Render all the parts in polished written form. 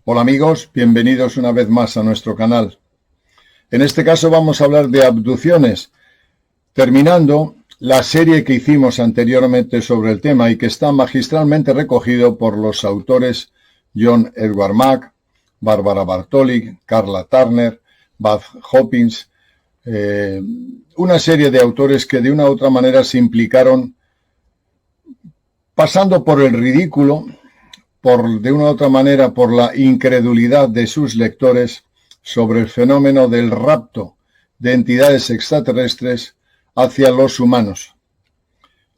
Hola amigos, bienvenidos una vez más a nuestro canal. En este caso vamos a hablar de abducciones, terminando la serie que hicimos anteriormente sobre el tema y que está magistralmente recogido por los autores John Edward Mack, Barbara Bartoli, Carla Turner, Bud Hopkins, una serie de autores que de una u otra manera se implicaron pasando por el ridículo, de una u otra manera por la incredulidad de sus lectores sobre el fenómeno del rapto de entidades extraterrestres hacia los humanos.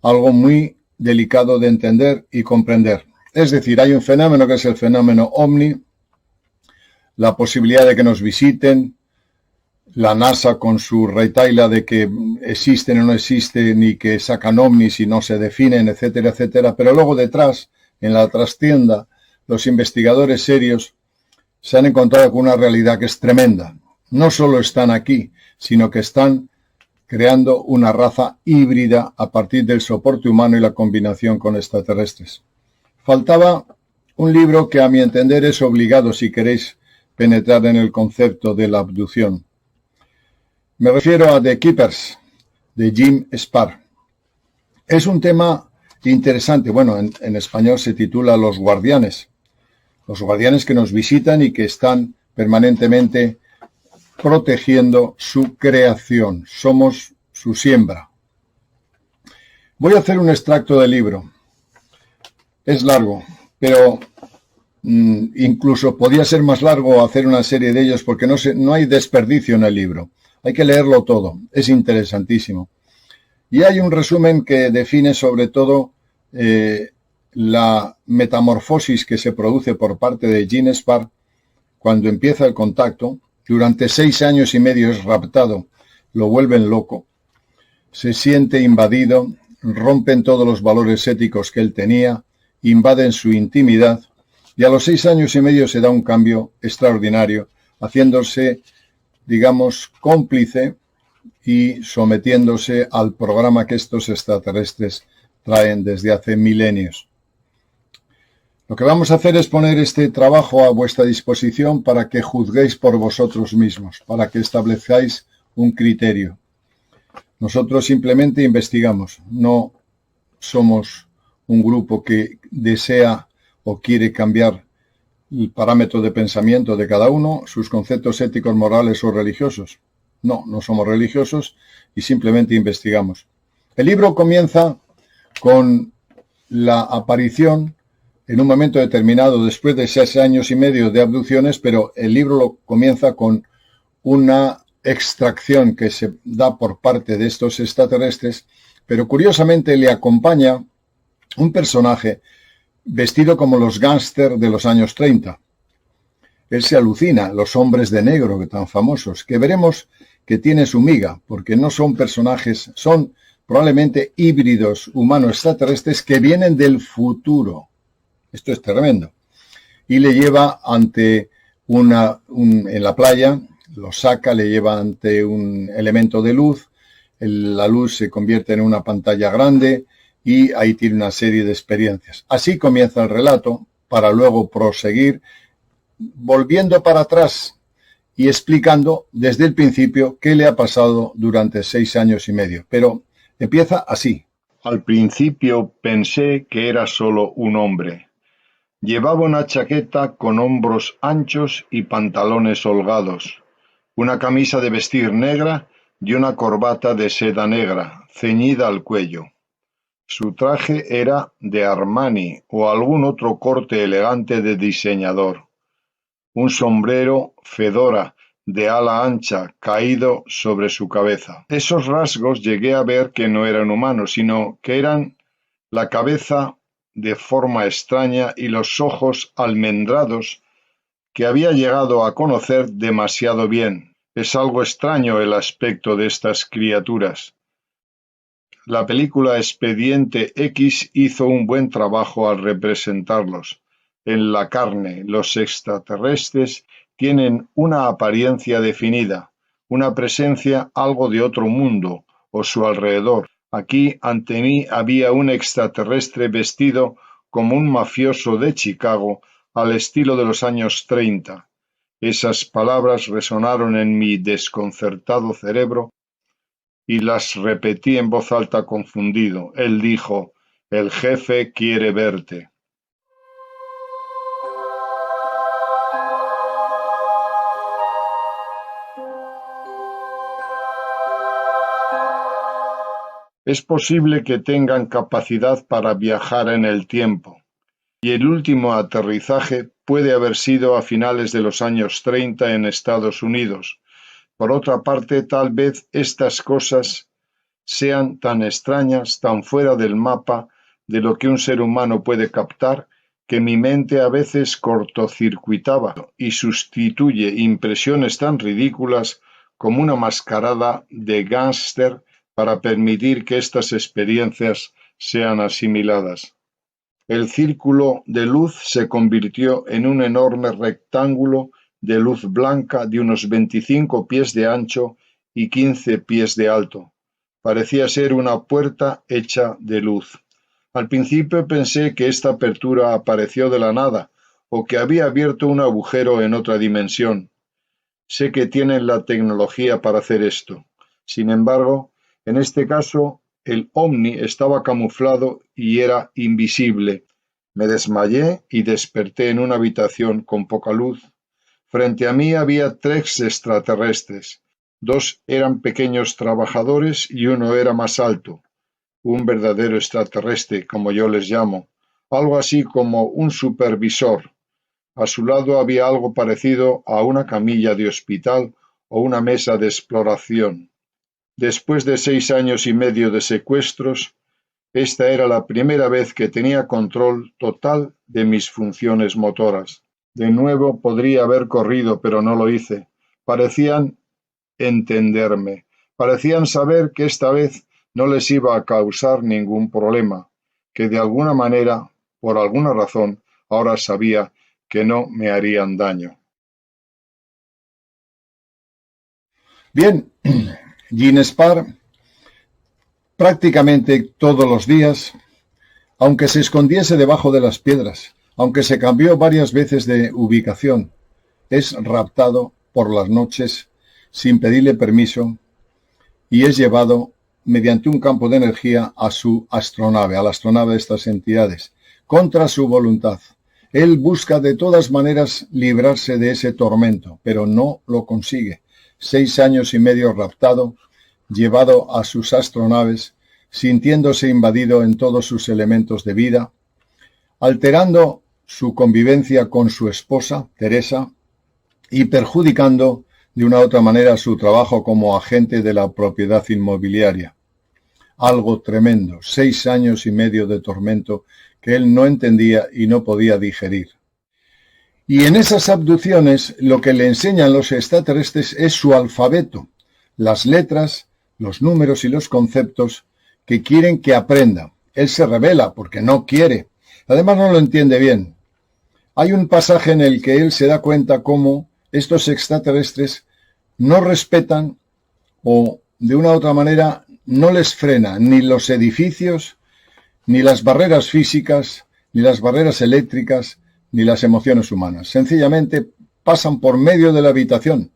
Algo muy delicado de entender y comprender. Es decir, hay un fenómeno que es el fenómeno OVNI, la posibilidad de que nos visiten, la NASA con su retahíla de que existen o no existen y que sacan ovnis y no se definen, etcétera, etcétera. Pero luego detrás, en la trastienda, los investigadores serios se han encontrado con una realidad que es tremenda. No solo están aquí, sino que están creando una raza híbrida a partir del soporte humano y la combinación con extraterrestres. Faltaba un libro que a mi entender es obligado si queréis penetrar en el concepto de la abducción. Me refiero a The Keepers, de Jim Sparr. Es un tema interesante. Bueno, en español se titula Los Guardianes. Los guardianes que nos visitan y que están permanentemente protegiendo su creación. Somos su siembra. Voy a hacer un extracto del libro. Es largo, pero incluso podía ser más largo hacer una serie de ellos porque no hay desperdicio en el libro. Hay que leerlo todo. Es interesantísimo. Y hay un resumen que define sobre todo la metamorfosis que se produce por parte de Gene Sparr cuando empieza el contacto. Durante 6 años y medio es raptado, lo vuelven loco, se siente invadido, rompen todos los valores éticos que él tenía, invaden su intimidad y a los 6 años y medio se da un cambio extraordinario, haciéndose, digamos, cómplice y sometiéndose al programa que estos extraterrestres traen desde hace milenios. Lo que vamos a hacer es poner este trabajo a vuestra disposición para que juzguéis por vosotros mismos, para que establezcáis un criterio. Nosotros simplemente investigamos, no somos un grupo que desea o quiere cambiar el parámetro de pensamiento de cada uno, sus conceptos éticos, morales o religiosos. No somos religiosos y simplemente investigamos. El libro comienza con la aparición en un momento determinado, después de 6 años y medio de abducciones, pero el libro comienza con una extracción que se da por parte de estos extraterrestres, pero curiosamente le acompaña un personaje vestido como los gángsters de los años 30. Él se alucina, los hombres de negro que tan famosos, que veremos que tiene su miga, porque no son personajes, son probablemente híbridos humanos extraterrestres que vienen del futuro. Esto es tremendo. Y le lleva ante en la playa, lo saca, le lleva ante un elemento de luz, la luz se convierte en una pantalla grande y ahí tiene una serie de experiencias. Así comienza el relato para luego proseguir volviendo para atrás y explicando desde el principio qué le ha pasado durante 6 años y medio. Pero empieza así. Al principio pensé que era solo un hombre. Llevaba una chaqueta con hombros anchos y pantalones holgados, una camisa de vestir negra y una corbata de seda negra, ceñida al cuello. Su traje era de Armani o algún otro corte elegante de diseñador. Un sombrero fedora de ala ancha caído sobre su cabeza. Esos rasgos llegué a ver que no eran humanos, sino que eran la cabeza de forma extraña y los ojos almendrados que había llegado a conocer demasiado bien. Es algo extraño el aspecto de estas criaturas. La película Expediente X hizo un buen trabajo al representarlos. En la carne, los extraterrestres tienen una apariencia definida, una presencia algo de otro mundo o su alrededor. Aquí ante mí había un extraterrestre vestido como un mafioso de Chicago al estilo de los años 30. Esas palabras resonaron en mi desconcertado cerebro y las repetí en voz alta confundido. Él dijo: «El jefe quiere verte». Es posible que tengan capacidad para viajar en el tiempo, y el último aterrizaje puede haber sido a finales de los años 30 en Estados Unidos. Por otra parte, tal vez estas cosas sean tan extrañas, tan fuera del mapa de lo que un ser humano puede captar, que mi mente a veces cortocircuitaba y sustituye impresiones tan ridículas como una mascarada de gángster para permitir que estas experiencias sean asimiladas. El círculo de luz se convirtió en un enorme rectángulo de luz blanca de unos 25 pies de ancho y 15 pies de alto. Parecía ser una puerta hecha de luz. Al principio pensé que esta apertura apareció de la nada o que había abierto un agujero en otra dimensión. Sé que tienen la tecnología para hacer esto. Sin embargo, en este caso, el ovni estaba camuflado y era invisible. Me desmayé y desperté en una habitación con poca luz. Frente a mí había 3 extraterrestres. 2 eran pequeños trabajadores y uno era más alto, un verdadero extraterrestre, como yo les llamo, algo así como un supervisor. A su lado había algo parecido a una camilla de hospital o una mesa de exploración. Después de 6 años y medio de secuestros, esta era la primera vez que tenía control total de mis funciones motoras. De nuevo podría haber corrido, pero no lo hice. Parecían entenderme. Parecían saber que esta vez no les iba a causar ningún problema, que de alguna manera, por alguna razón, ahora sabía que no me harían daño. Bien, Ginespar prácticamente todos los días, aunque se escondiese debajo de las piedras, aunque se cambió varias veces de ubicación, es raptado por las noches sin pedirle permiso y es llevado mediante un campo de energía a su astronave, a la astronave de estas entidades, contra su voluntad. Él busca de todas maneras librarse de ese tormento, pero no lo consigue. 6 años y medio raptado, llevado a sus astronaves, sintiéndose invadido en todos sus elementos de vida, alterando su convivencia con su esposa, Teresa, y perjudicando de una u otra manera su trabajo como agente de la propiedad inmobiliaria. Algo tremendo, 6 años y medio de tormento que él no entendía y no podía digerir. Y en esas abducciones lo que le enseñan los extraterrestres es su alfabeto, las letras, los números y los conceptos que quieren que aprenda. Él se rebela porque no quiere. Además no lo entiende bien. Hay un pasaje en el que él se da cuenta cómo estos extraterrestres no respetan o de una u otra manera no les frena ni los edificios, ni las barreras físicas, ni las barreras eléctricas, ni las emociones humanas. Sencillamente pasan por medio de la habitación,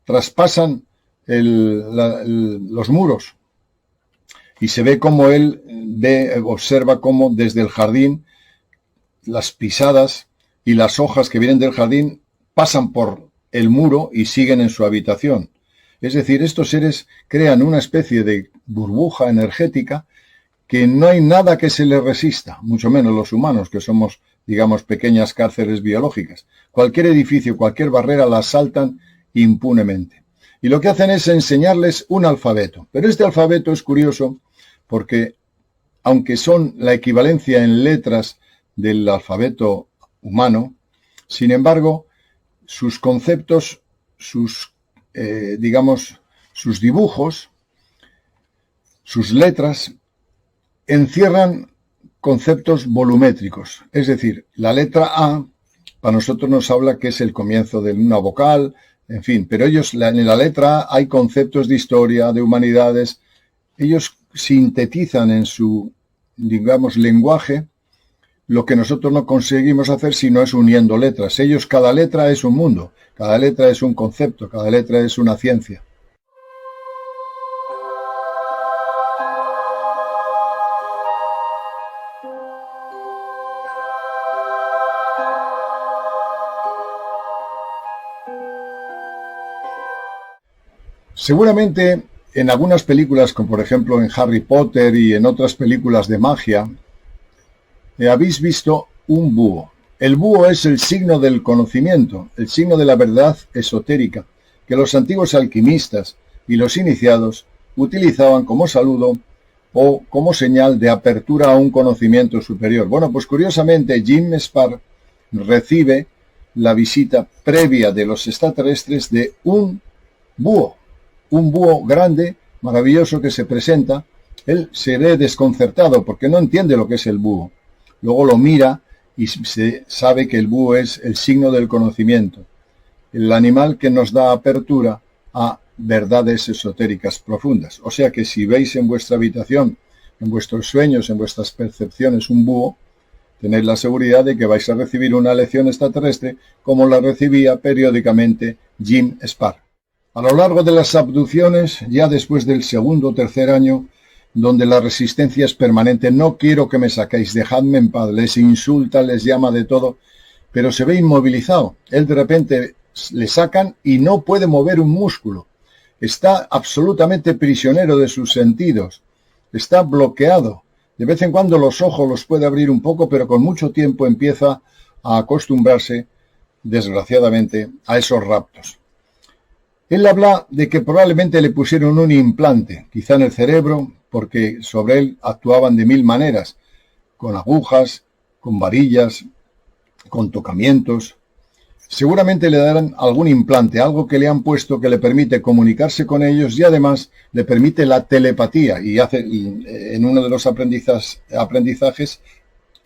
traspasan los muros y se ve cómo él observa cómo desde el jardín las pisadas y las hojas que vienen del jardín pasan por el muro y siguen en su habitación. Es decir, estos seres crean una especie de burbuja energética que no hay nada que se les resista, mucho menos los humanos, que somos, digamos, pequeñas cárceles biológicas. Cualquier edificio, cualquier barrera la saltan impunemente. Y lo que hacen es enseñarles un alfabeto. Pero este alfabeto es curioso porque, aunque son la equivalencia en letras del alfabeto humano, sin embargo, sus conceptos, sus dibujos, sus letras, encierran conceptos volumétricos. Es decir, la letra A para nosotros nos habla que es el comienzo de una vocal, en fin, pero ellos en la letra A hay conceptos de historia, de humanidades. Ellos sintetizan en su, digamos, lenguaje lo que nosotros no conseguimos hacer si no es uniendo letras. Ellos, cada letra es un mundo, cada letra es un concepto, cada letra es una ciencia. Seguramente en algunas películas, como por ejemplo en Harry Potter y en otras películas de magia, habéis visto un búho. El búho es el signo del conocimiento, el signo de la verdad esotérica, que los antiguos alquimistas y los iniciados utilizaban como saludo o como señal de apertura a un conocimiento superior. Bueno, pues curiosamente Jim Spar recibe la visita previa de los extraterrestres de un búho grande, maravilloso, que se presenta. Él se ve desconcertado porque no entiende lo que es el búho. Luego lo mira y se sabe que el búho es el signo del conocimiento, el animal que nos da apertura a verdades esotéricas profundas. O sea que si veis en vuestra habitación, en vuestros sueños, en vuestras percepciones un búho, tenéis la seguridad de que vais a recibir una lección extraterrestre como la recibía periódicamente Jim Spar. A lo largo de las abducciones, ya después del segundo o tercer año, donde la resistencia es permanente, no quiero que me saquéis, dejadme en paz, les insulta, les llama de todo, pero se ve inmovilizado. Él de repente le sacan y no puede mover un músculo. Está absolutamente prisionero de sus sentidos. Está bloqueado. De vez en cuando los ojos los puede abrir un poco, pero con mucho tiempo empieza a acostumbrarse, desgraciadamente, a esos raptos. Él habla de que probablemente le pusieron un implante, quizá en el cerebro, porque sobre él actuaban de 1000 maneras, con agujas, con varillas, con tocamientos. Seguramente le darán algún implante, algo que le han puesto que le permite comunicarse con ellos y además le permite la telepatía y en uno de los aprendizajes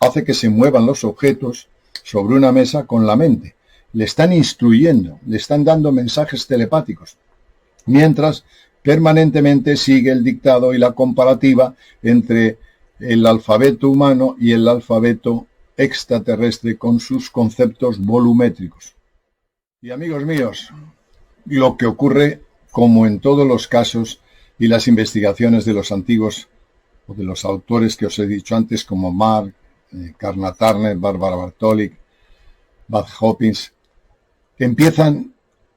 hace que se muevan los objetos sobre una mesa con la mente. Le están instruyendo, le están dando mensajes telepáticos, mientras permanentemente sigue el dictado y la comparativa entre el alfabeto humano y el alfabeto extraterrestre con sus conceptos volumétricos. Y amigos míos, lo que ocurre, como en todos los casos y las investigaciones de los antiguos o de los autores que os he dicho antes, como Mark, Karna Turner, Barbara Bartolic, Bud Hopkins, empiezan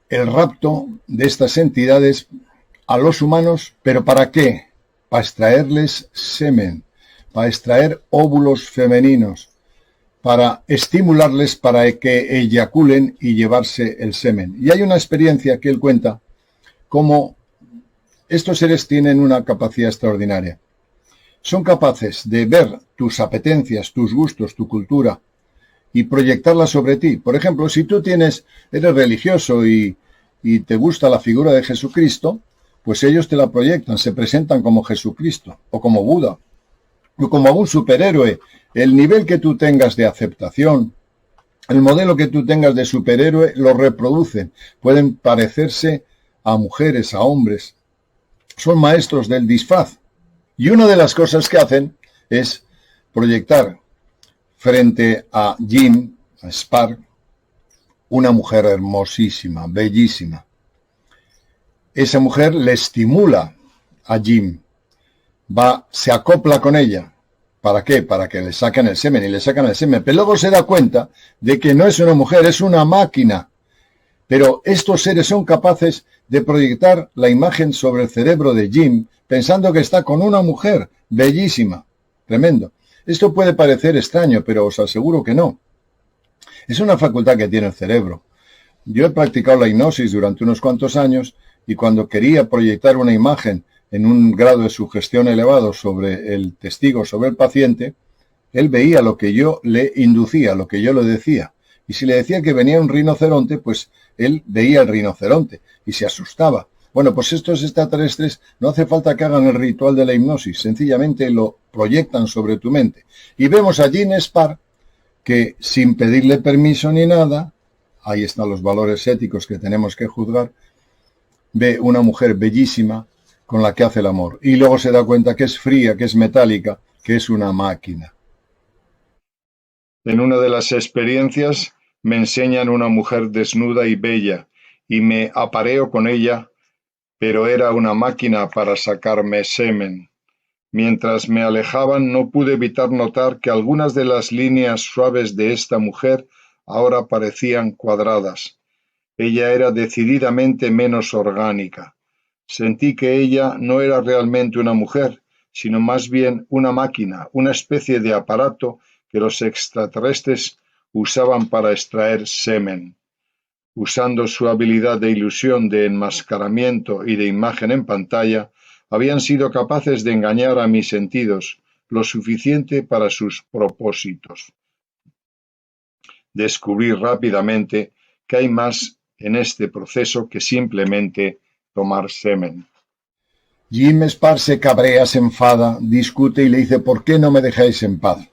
el rapto de estas entidades a los humanos, ¿pero para qué? Para extraerles semen, para extraer óvulos femeninos, para estimularles para que eyaculen y llevarse el semen. Y hay una experiencia que él cuenta, cómo estos seres tienen una capacidad extraordinaria. Son capaces de ver tus apetencias, tus gustos, tu cultura, y proyectarla sobre ti. Por ejemplo, si tú eres religioso y te gusta la figura de Jesucristo, pues ellos te la proyectan, se presentan como Jesucristo, o como Buda, o como algún superhéroe. El nivel que tú tengas de aceptación, el modelo que tú tengas de superhéroe, lo reproducen. Pueden parecerse a mujeres, a hombres. Son maestros del disfraz. Y una de las cosas que hacen es proyectar frente a Jim, a Spar, una mujer hermosísima, bellísima. Esa mujer le estimula a Jim, se acopla con ella. ¿Para qué? Para que le saquen el semen, y le sacan el semen. Pero luego se da cuenta de que no es una mujer, es una máquina. Pero estos seres son capaces de proyectar la imagen sobre el cerebro de Jim, pensando que está con una mujer bellísima. Tremendo. Esto puede parecer extraño, pero os aseguro que no. Es una facultad que tiene el cerebro. Yo he practicado la hipnosis durante unos cuantos años y cuando quería proyectar una imagen en un grado de sugestión elevado sobre el testigo, sobre el paciente, él veía lo que yo le inducía, lo que yo le decía. Y si le decía que venía un rinoceronte, pues él veía el rinoceronte y se asustaba. Bueno, pues estos extraterrestres no hace falta que hagan el ritual de la hipnosis, sencillamente lo proyectan sobre tu mente. Y vemos a Jim Spar que sin pedirle permiso ni nada, ahí están los valores éticos que tenemos que juzgar, ve una mujer bellísima, con la que hace el amor. Y luego se da cuenta que es fría, que es metálica, que es una máquina. En una de las experiencias me enseñan una mujer desnuda y bella, y me apareo con ella, pero era una máquina para sacarme semen. Mientras me alejaban no pude evitar notar que algunas de las líneas suaves de esta mujer ahora parecían cuadradas. Ella era decididamente menos orgánica. Sentí que ella no era realmente una mujer, sino más bien una máquina, una especie de aparato que los extraterrestres usaban para extraer semen. Usando su habilidad de ilusión, de enmascaramiento y de imagen en pantalla, habían sido capaces de engañar a mis sentidos lo suficiente para sus propósitos. Descubrí rápidamente que hay más en este proceso que simplemente tomar semen. Jim Spar se cabrea, se enfada, discute y le dice: ¿por qué no me dejáis en paz?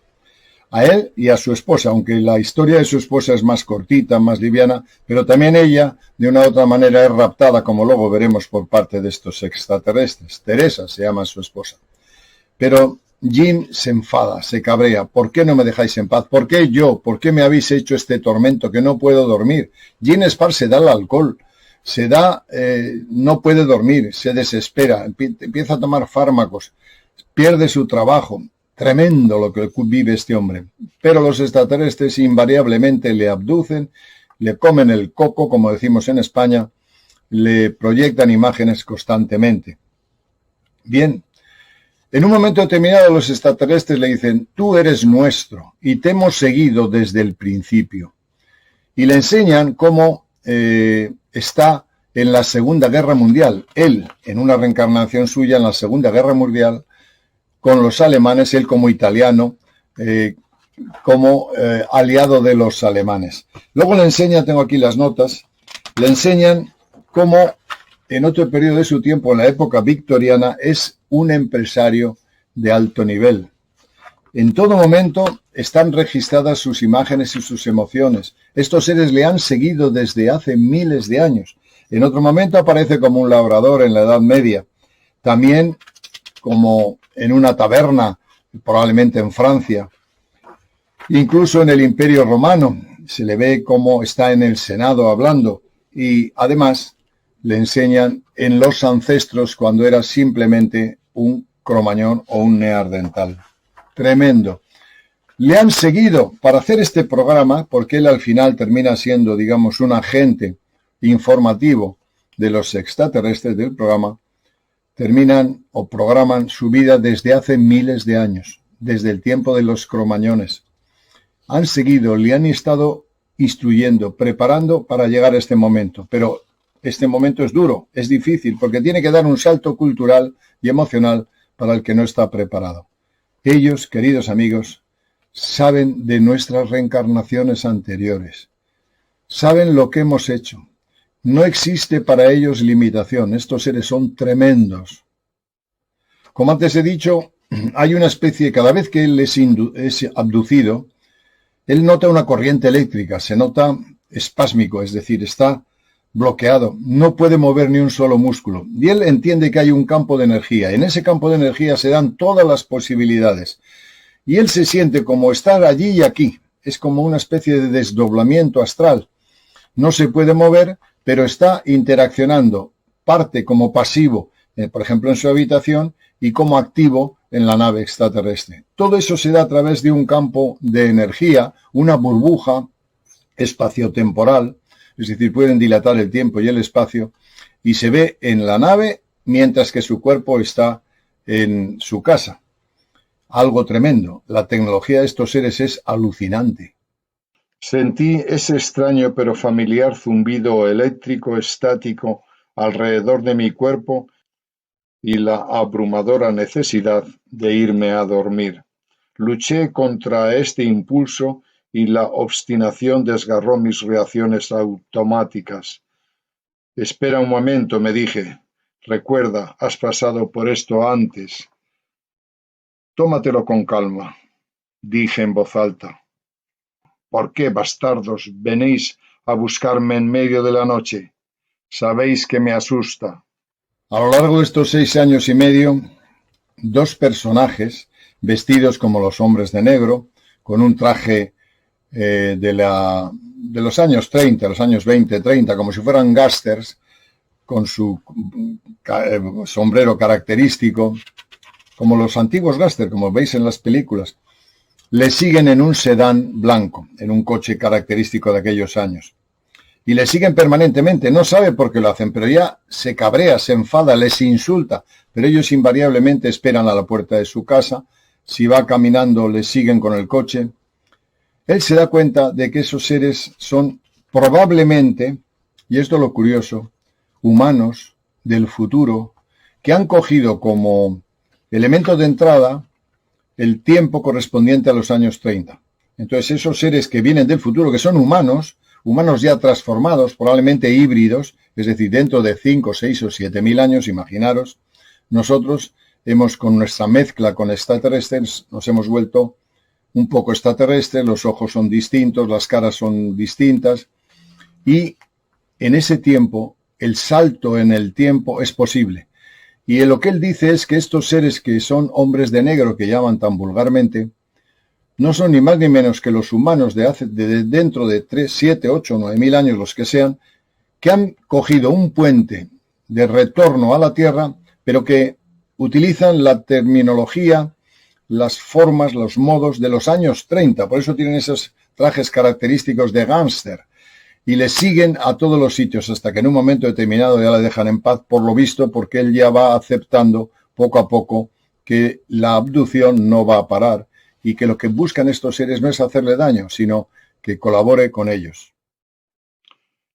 A él y a su esposa, aunque la historia de su esposa es más cortita, más liviana, pero también ella, de una u otra manera, es raptada, como luego veremos, por parte de estos extraterrestres. Teresa se llama su esposa. Pero Jim se enfada, se cabrea. ¿Por qué no me dejáis en paz? ¿Por qué yo? ¿Por qué me habéis hecho este tormento que no puedo dormir? Jim Spar se da el alcohol, no puede dormir, se desespera, empieza a tomar fármacos, pierde su trabajo. Tremendo lo que vive este hombre. Pero los extraterrestres invariablemente le abducen, le comen el coco, como decimos en España, le proyectan imágenes constantemente. Bien, en un momento determinado los extraterrestres le dicen: tú eres nuestro y te hemos seguido desde el principio. Y le enseñan cómo está en la Segunda Guerra Mundial. Él, en una reencarnación suya en la Segunda Guerra Mundial, con los alemanes, él como italiano, como aliado de los alemanes. Luego le enseñan, tengo aquí las notas, le enseñan cómo en otro periodo de su tiempo, en la época victoriana, es un empresario de alto nivel. En todo momento están registradas sus imágenes y sus emociones. Estos seres le han seguido desde hace miles de años. En otro momento aparece como un labrador en la Edad Media. También como en una taberna, probablemente en Francia. Incluso en el Imperio Romano se le ve cómo está en el Senado hablando, y además le enseñan en los ancestros cuando era simplemente un cromañón o un neandertal. Tremendo. Le han seguido para hacer este programa, porque él al final termina siendo, digamos, un agente informativo de los extraterrestres del programa. Terminan o programan su vida desde hace miles de años, desde el tiempo de los cromañones. Han seguido, le han estado instruyendo, preparando para llegar a este momento. Pero este momento es duro, es difícil, porque tiene que dar un salto cultural y emocional para el que no está preparado. Ellos, queridos amigos, saben de nuestras reencarnaciones anteriores. Saben lo que hemos hecho. No existe para ellos limitación. Estos seres son tremendos. Como antes he dicho, hay una especie, cada vez que él es abducido, él nota una corriente eléctrica, se nota espásmico, es decir, está bloqueado, no puede mover ni un solo músculo. Y él entiende que hay un campo de energía. En ese campo de energía se dan todas las posibilidades. Y él se siente como estar allí y aquí. Es como una especie de desdoblamiento astral. No se puede mover, pero está interaccionando, parte como pasivo, por ejemplo en su habitación, y como activo en la nave extraterrestre. Todo eso se da a través de un campo de energía, una burbuja espaciotemporal, es decir, pueden dilatar el tiempo y el espacio, y se ve en la nave mientras que su cuerpo está en su casa. Algo tremendo. La tecnología de estos seres es alucinante. Sentí ese extraño pero familiar zumbido eléctrico estático alrededor de mi cuerpo y la abrumadora necesidad de irme a dormir. Luché contra este impulso y la obstinación desgarró mis reacciones automáticas. Espera un momento, me dije. Recuerda, has pasado por esto antes. Tómatelo con calma, dije en voz alta. ¿Por qué, bastardos, venís a buscarme en medio de la noche? Sabéis que me asusta. A lo largo de estos 6 años y medio, dos personajes vestidos como los hombres de negro, con un traje de los años 30, los años 20, 30, como si fueran gángsters, con su sombrero característico, como los antiguos gángsters, como veis en las películas, le siguen en un sedán blanco, en un coche característico de aquellos años. Y le siguen permanentemente, no sabe por qué lo hacen, pero ya se cabrea, se enfada, les insulta, pero ellos invariablemente esperan a la puerta de su casa, si va caminando le siguen con el coche. Él se da cuenta de que esos seres son probablemente, y esto es lo curioso, humanos del futuro, que han cogido como elemento de entrada el tiempo correspondiente a los años 30. Entonces esos seres que vienen del futuro, que son humanos ya transformados, probablemente híbridos, es decir, dentro de 5, 6 o 7 mil años, imaginaros, nosotros hemos, con nuestra mezcla con extraterrestres, nos hemos vuelto un poco extraterrestres, los ojos son distintos, las caras son distintas, y en ese tiempo, el salto en el tiempo es posible. Y lo que él dice es que estos seres que son hombres de negro, que llaman tan vulgarmente, no son ni más ni menos que los humanos de dentro de 3, 7, 8, 9 mil años, los que sean, que han cogido un puente de retorno a la Tierra, pero que utilizan la terminología, las formas, los modos de los años 30. Por eso tienen esos trajes característicos de gángster. Y le siguen a todos los sitios hasta que en un momento determinado ya le dejan en paz, por lo visto, porque él ya va aceptando poco a poco que la abducción no va a parar y que lo que buscan estos seres no es hacerle daño, sino que colabore con ellos.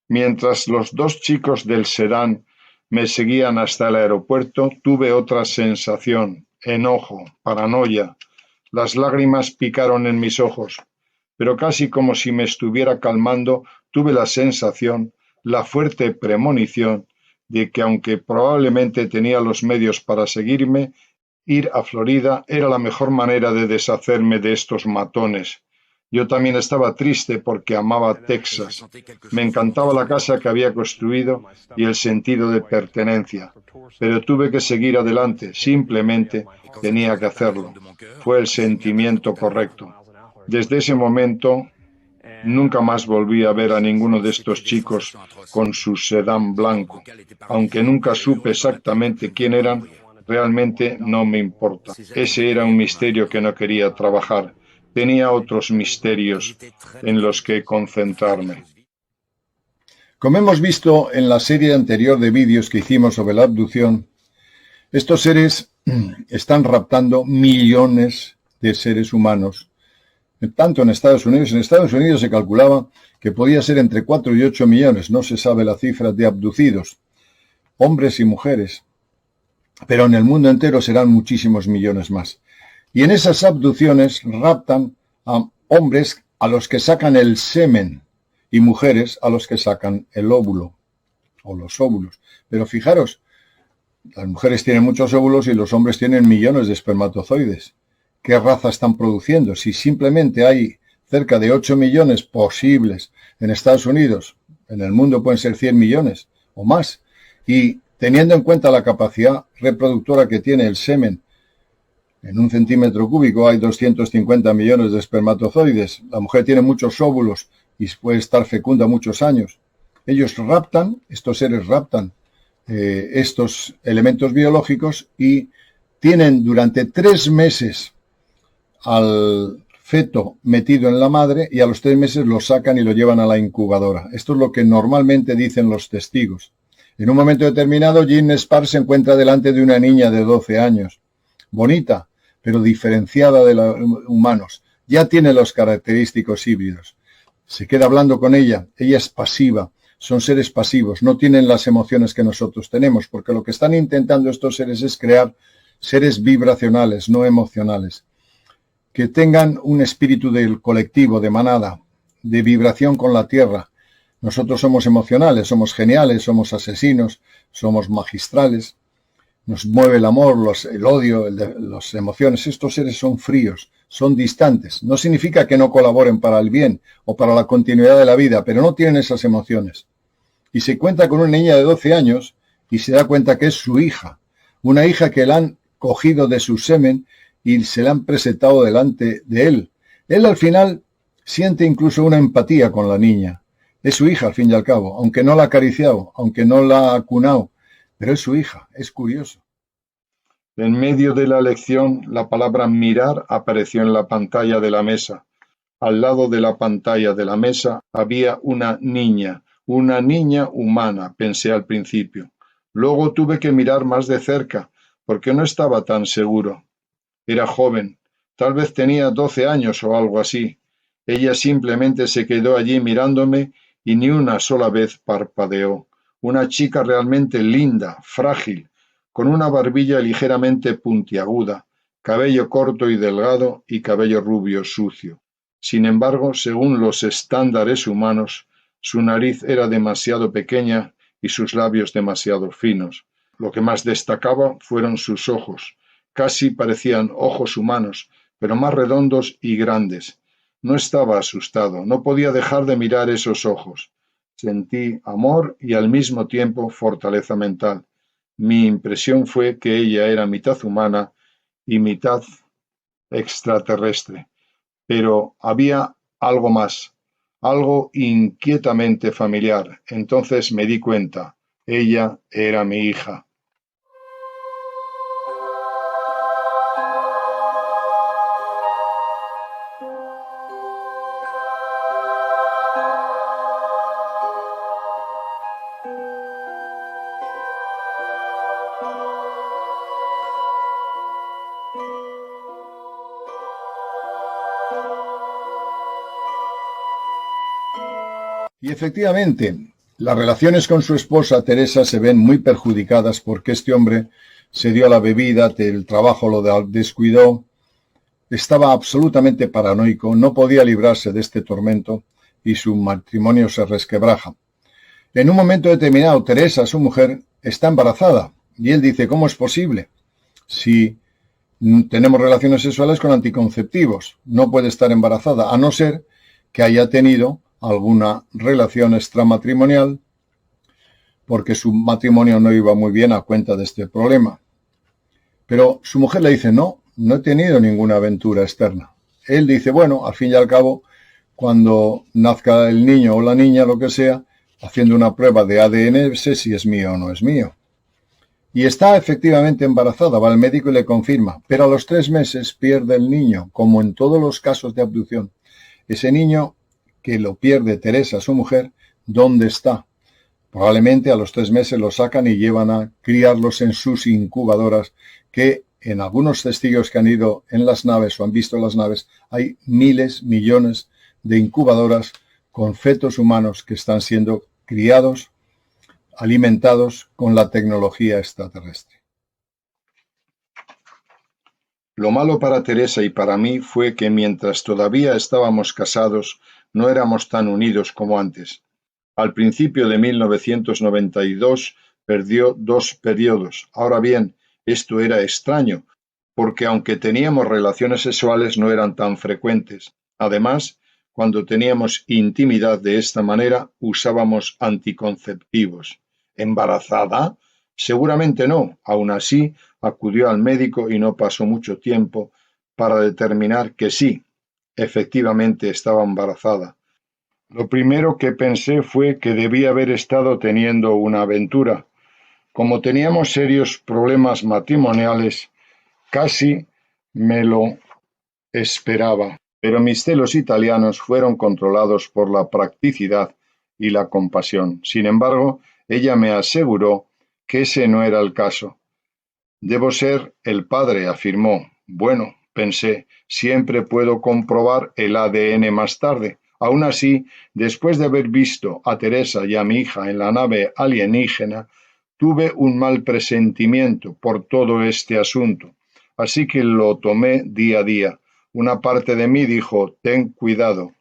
Mientras los dos chicos del sedán me seguían hasta el aeropuerto, tuve otra sensación, enojo, paranoia. Las lágrimas picaron en mis ojos, pero casi como si me estuviera calmando, tuve la sensación, la fuerte premonición, de que aunque probablemente tenía los medios para seguirme, ir a Florida era la mejor manera de deshacerme de estos matones. Yo también estaba triste porque amaba Texas. Me encantaba la casa que había construido y el sentido de pertenencia. Pero tuve que seguir adelante, simplemente tenía que hacerlo. Fue el sentimiento correcto. Desde ese momento, nunca más volví a ver a ninguno de estos chicos con su sedán blanco. Aunque nunca supe exactamente quién eran, realmente no me importa. Ese era un misterio que no quería trabajar. Tenía otros misterios en los que concentrarme. Como hemos visto en la serie anterior de vídeos que hicimos sobre la abducción, estos seres están raptando millones de seres humanos, tanto en Estados Unidos. En Estados Unidos se calculaba que podía ser entre 4 y 8 millones, no se sabe la cifra de abducidos, hombres y mujeres, pero en el mundo entero serán muchísimos millones más. Y en esas abducciones raptan a hombres a los que sacan el semen y mujeres a los que sacan el óvulo o los óvulos. Pero fijaros, las mujeres tienen muchos óvulos y los hombres tienen millones de espermatozoides. ¿Qué raza están produciendo? Si simplemente hay cerca de 8 millones posibles en Estados Unidos, en el mundo pueden ser 100 millones o más. Y teniendo en cuenta la capacidad reproductora que tiene el semen, en 1 centímetro cúbico hay 250 millones de espermatozoides. La mujer tiene muchos óvulos y puede estar fecunda muchos años. Ellos raptan, estos seres raptan estos elementos biológicos y tienen durante 3 meses al feto metido en la madre y a los 3 meses lo sacan y lo llevan a la incubadora. Esto es lo que normalmente dicen los testigos. En un momento determinado, Gene Sparks se encuentra delante de una niña de 12 años, bonita, pero diferenciada de los humanos. Ya tiene los característicos híbridos. Se queda hablando con ella. Ella es pasiva. Son seres pasivos. No tienen las emociones que nosotros tenemos, porque lo que están intentando estos seres es crear seres vibracionales, no emocionales, que tengan un espíritu del colectivo, de manada, de vibración con la tierra. Nosotros somos emocionales, somos geniales, somos asesinos, somos magistrales. Nos mueve el amor, el odio, las emociones. Estos seres son fríos, son distantes. No significa que no colaboren para el bien o para la continuidad de la vida, pero no tienen esas emociones. Y se cuenta con una niña de 12 años y se da cuenta que es su hija, una hija que la han cogido de su semen y se la han presentado delante de él. Él al final siente incluso una empatía con la niña. Es su hija al fin y al cabo, aunque no la ha acariciado, aunque no la ha acunado, pero es su hija, es curioso. En medio de la lección, la palabra mirar apareció en la pantalla de la mesa. Al lado de la pantalla de la mesa había una niña humana, pensé al principio. Luego tuve que mirar más de cerca, porque no estaba tan seguro. Era joven, tal vez tenía 12 años o algo así. Ella simplemente se quedó allí mirándome y ni una sola vez parpadeó. Una chica realmente linda, frágil, con una barbilla ligeramente puntiaguda, cabello corto y delgado y cabello rubio sucio. Sin embargo, según los estándares humanos, su nariz era demasiado pequeña y sus labios demasiado finos. Lo que más destacaba fueron sus ojos. Casi parecían ojos humanos, pero más redondos y grandes. No estaba asustado, no podía dejar de mirar esos ojos. Sentí amor y al mismo tiempo fortaleza mental. Mi impresión fue que ella era mitad humana y mitad extraterrestre. Pero había algo más, algo inquietamente familiar. Entonces me di cuenta, ella era mi hija. Y efectivamente, las relaciones con su esposa Teresa se ven muy perjudicadas porque este hombre se dio a la bebida, el trabajo lo descuidó, estaba absolutamente paranoico, no podía librarse de este tormento y su matrimonio se resquebraja. En un momento determinado, Teresa, su mujer, está embarazada y él dice, ¿cómo es posible? Si tenemos relaciones sexuales con anticonceptivos, no puede estar embarazada, a no ser que haya tenido alguna relación extramatrimonial, porque su matrimonio no iba muy bien a cuenta de este problema. Pero su mujer le dice, no he tenido ninguna aventura externa. Él dice, bueno, al fin y al cabo, cuando nazca el niño o la niña, lo que sea, haciendo una prueba de ADN, sé si es mío o no es mío. Y está efectivamente embarazada, va al médico y le confirma, pero a los 3 meses pierde el niño, como en todos los casos de abducción. Ese niño que lo pierde Teresa, su mujer, ¿dónde está? Probablemente a los 3 meses lo sacan y llevan a criarlos en sus incubadoras, que en algunos testigos que han ido en las naves o han visto las naves, hay miles, millones de incubadoras con fetos humanos que están siendo criados, alimentados con la tecnología extraterrestre. Lo malo para Teresa y para mí fue que mientras todavía estábamos casados, no éramos tan unidos como antes. Al principio de 1992 perdió 2 periodos. Ahora bien, esto era extraño, porque aunque teníamos relaciones sexuales no eran tan frecuentes. Además, cuando teníamos intimidad de esta manera, usábamos anticonceptivos. ¿Embarazada? Seguramente no. Aún así, acudió al médico y no pasó mucho tiempo para determinar que sí, efectivamente estaba embarazada. Lo primero que pensé fue que debía haber estado teniendo una aventura. Como teníamos serios problemas matrimoniales, casi me lo esperaba, pero mis celos italianos fueron controlados por la practicidad y la compasión. Sin embargo, ella me aseguró que ese no era el caso. Debo ser el padre, afirmó. Bueno, pensé, siempre puedo comprobar el ADN más tarde. Aún así, después de haber visto a Teresa y a mi hija en la nave alienígena, tuve un mal presentimiento por todo este asunto. Así que lo tomé día a día. Una parte de mí dijo, ten cuidado.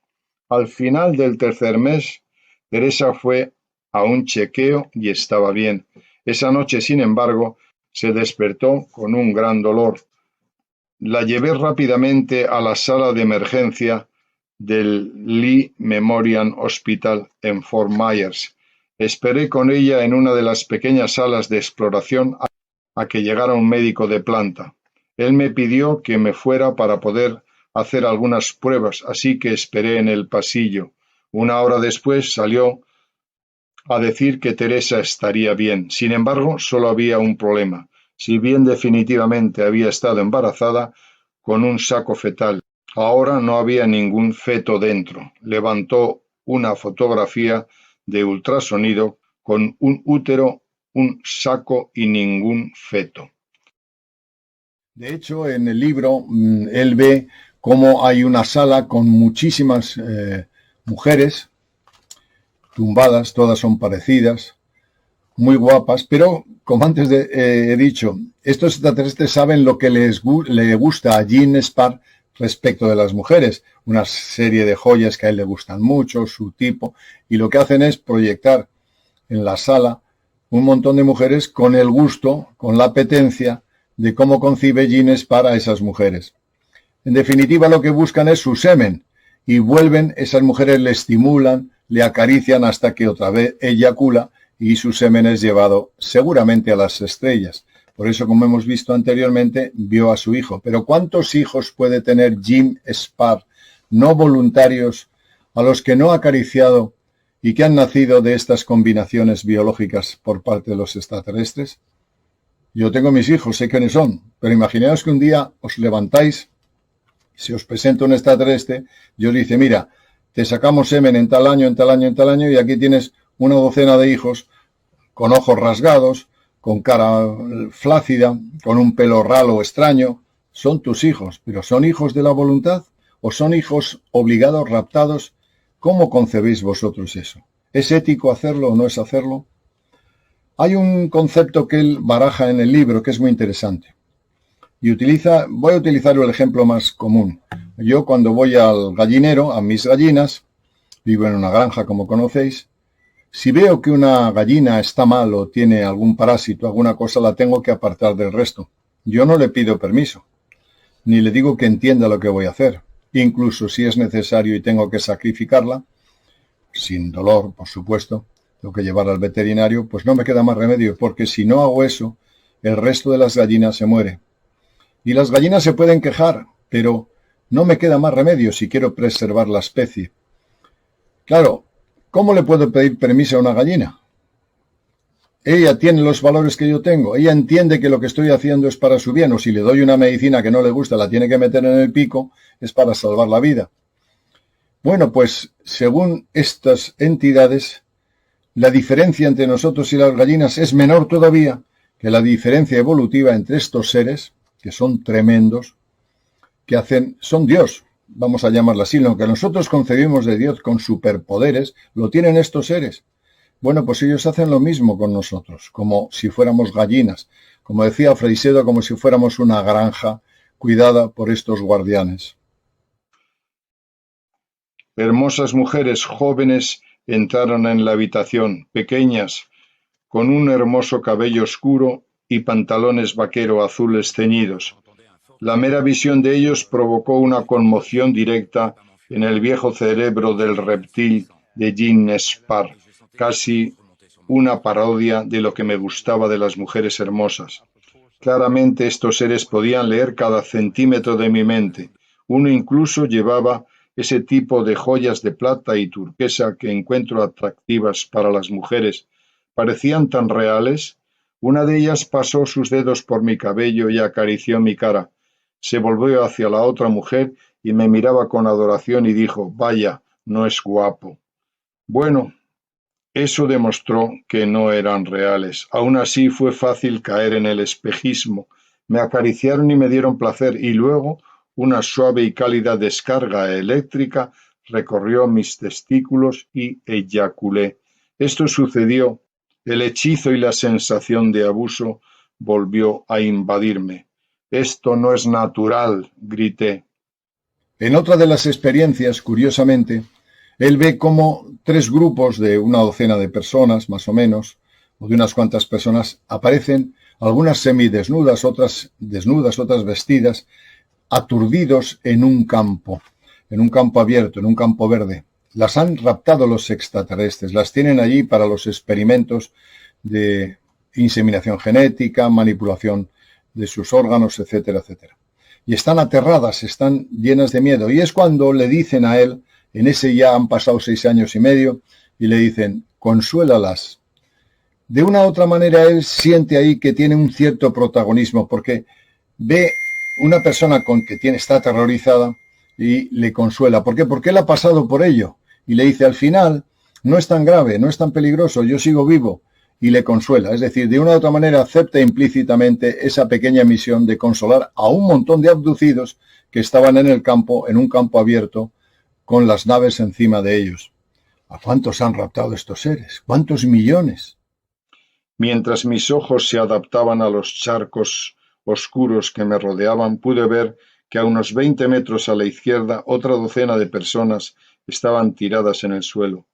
Al final del 3er mes, Teresa fue a un chequeo y estaba bien. Esa noche, sin embargo, se despertó con un gran dolor. La llevé rápidamente a la sala de emergencia del Lee Memorial Hospital en Fort Myers. Esperé con ella en una de las pequeñas salas de exploración a que llegara un médico de planta. Él me pidió que me fuera para poder hacer algunas pruebas, así que esperé en el pasillo. Una hora después salió a decir que Teresa estaría bien. Sin embargo, solo había un problema. Si bien definitivamente había estado embarazada con un saco fetal, ahora no había ningún feto dentro. Levantó una fotografía de ultrasonido con un útero, un saco y ningún feto. De hecho, en el libro él ve cómo hay una sala con muchísimas mujeres tumbadas, todas son parecidas, muy guapas, pero como antes he dicho, estos extraterrestres saben lo que le gusta a Gene Spar respecto de las mujeres, una serie de joyas que a él le gustan mucho, su tipo, y lo que hacen es proyectar en la sala un montón de mujeres con el gusto, con la apetencia de cómo concibe Gene Spar a esas mujeres. En definitiva, lo que buscan es su semen, y vuelven, esas mujeres le estimulan, le acarician hasta que otra vez eyacula y su semen es llevado seguramente a las estrellas. Por eso, como hemos visto anteriormente, vio a su hijo. Pero ¿cuántos hijos puede tener Gene Spar, no voluntarios, a los que no ha acariciado y que han nacido de estas combinaciones biológicas por parte de los extraterrestres? Yo tengo mis hijos, sé quiénes son, pero imaginaos que un día os levantáis, se os presenta un extraterrestre y os dice, mira, te sacamos semen en tal año, en tal año, en tal año, y aquí tienes una docena de hijos con ojos rasgados, con cara flácida, con un pelo ralo extraño. Son tus hijos, pero ¿son hijos de la voluntad o son hijos obligados, raptados? ¿Cómo concebéis vosotros eso? ¿Es ético hacerlo o no es hacerlo? Hay un concepto que él baraja en el libro que es muy interesante. Y voy a utilizar el ejemplo más común. Yo cuando voy al gallinero, a mis gallinas, vivo en una granja como conocéis, si veo que una gallina está mal o tiene algún parásito, alguna cosa, la tengo que apartar del resto. Yo no le pido permiso, ni le digo que entienda lo que voy a hacer. Incluso si es necesario y tengo que sacrificarla, sin dolor, por supuesto, tengo que llevarla al veterinario, pues no me queda más remedio, porque si no hago eso, el resto de las gallinas se muere. Y las gallinas se pueden quejar, pero no me queda más remedio si quiero preservar la especie. Claro, ¿cómo le puedo pedir permiso a una gallina? Ella tiene los valores que yo tengo, ella entiende que lo que estoy haciendo es para su bien, o si le doy una medicina que no le gusta, la tiene que meter en el pico, es para salvar la vida. Bueno, pues según estas entidades, la diferencia entre nosotros y las gallinas es menor todavía que la diferencia evolutiva entre estos seres, que son tremendos, son Dios, vamos a llamarlo así, lo que nosotros concebimos de Dios con superpoderes, lo tienen estos seres. Bueno, pues ellos hacen lo mismo con nosotros, como si fuéramos gallinas, como decía Freixedo, como si fuéramos una granja cuidada por estos guardianes. Hermosas mujeres jóvenes entraron en la habitación, pequeñas, con un hermoso cabello oscuro y pantalones vaquero azules ceñidos. La mera visión de ellos provocó una conmoción directa en el viejo cerebro del reptil de Gene Spar, casi una parodia de lo que me gustaba de las mujeres hermosas. Claramente estos seres podían leer cada centímetro de mi mente. Uno incluso llevaba ese tipo de joyas de plata y turquesa que encuentro atractivas para las mujeres. Parecían tan reales. Una de ellas pasó sus dedos por mi cabello y acarició mi cara. Se volvió hacia la otra mujer y me miraba con adoración y dijo, vaya, no es guapo. Bueno, eso demostró que no eran reales. Aún así fue fácil caer en el espejismo. Me acariciaron y me dieron placer y luego una suave y cálida descarga eléctrica recorrió mis testículos y eyaculé. Esto sucedió. El hechizo y la sensación de abuso volvió a invadirme. Esto no es natural, grité. En otra de las experiencias, curiosamente, él ve cómo 3 grupos de una docena de personas, más o menos, o de unas cuantas personas, aparecen, algunas semidesnudas, otras desnudas, otras vestidas, aturdidos en un campo abierto, en un campo verde. las han raptado los extraterrestres, las tienen allí para los experimentos de inseminación genética, manipulación de sus órganos, etcétera, etcétera. Y están aterradas, están llenas de miedo. Y es cuando le dicen a él, en ese ya han pasado 6 años y medio, y le dicen, consuélalas. De una u otra manera él siente ahí que tiene un cierto protagonismo, porque ve una persona está aterrorizada y le consuela. ¿Por qué? Porque él ha pasado por ello. Y le dice, al final, no es tan grave, no es tan peligroso, yo sigo vivo. Y le consuela. Es decir, de una u otra manera acepta implícitamente esa pequeña misión de consolar a un montón de abducidos que estaban en el campo, en un campo abierto, con las naves encima de ellos. ¿A cuántos han raptado estos seres? ¿Cuántos millones? Mientras mis ojos se adaptaban a los charcos oscuros que me rodeaban, pude ver que a unos 20 metros a la izquierda otra docena de personas estaban tiradas en el suelo.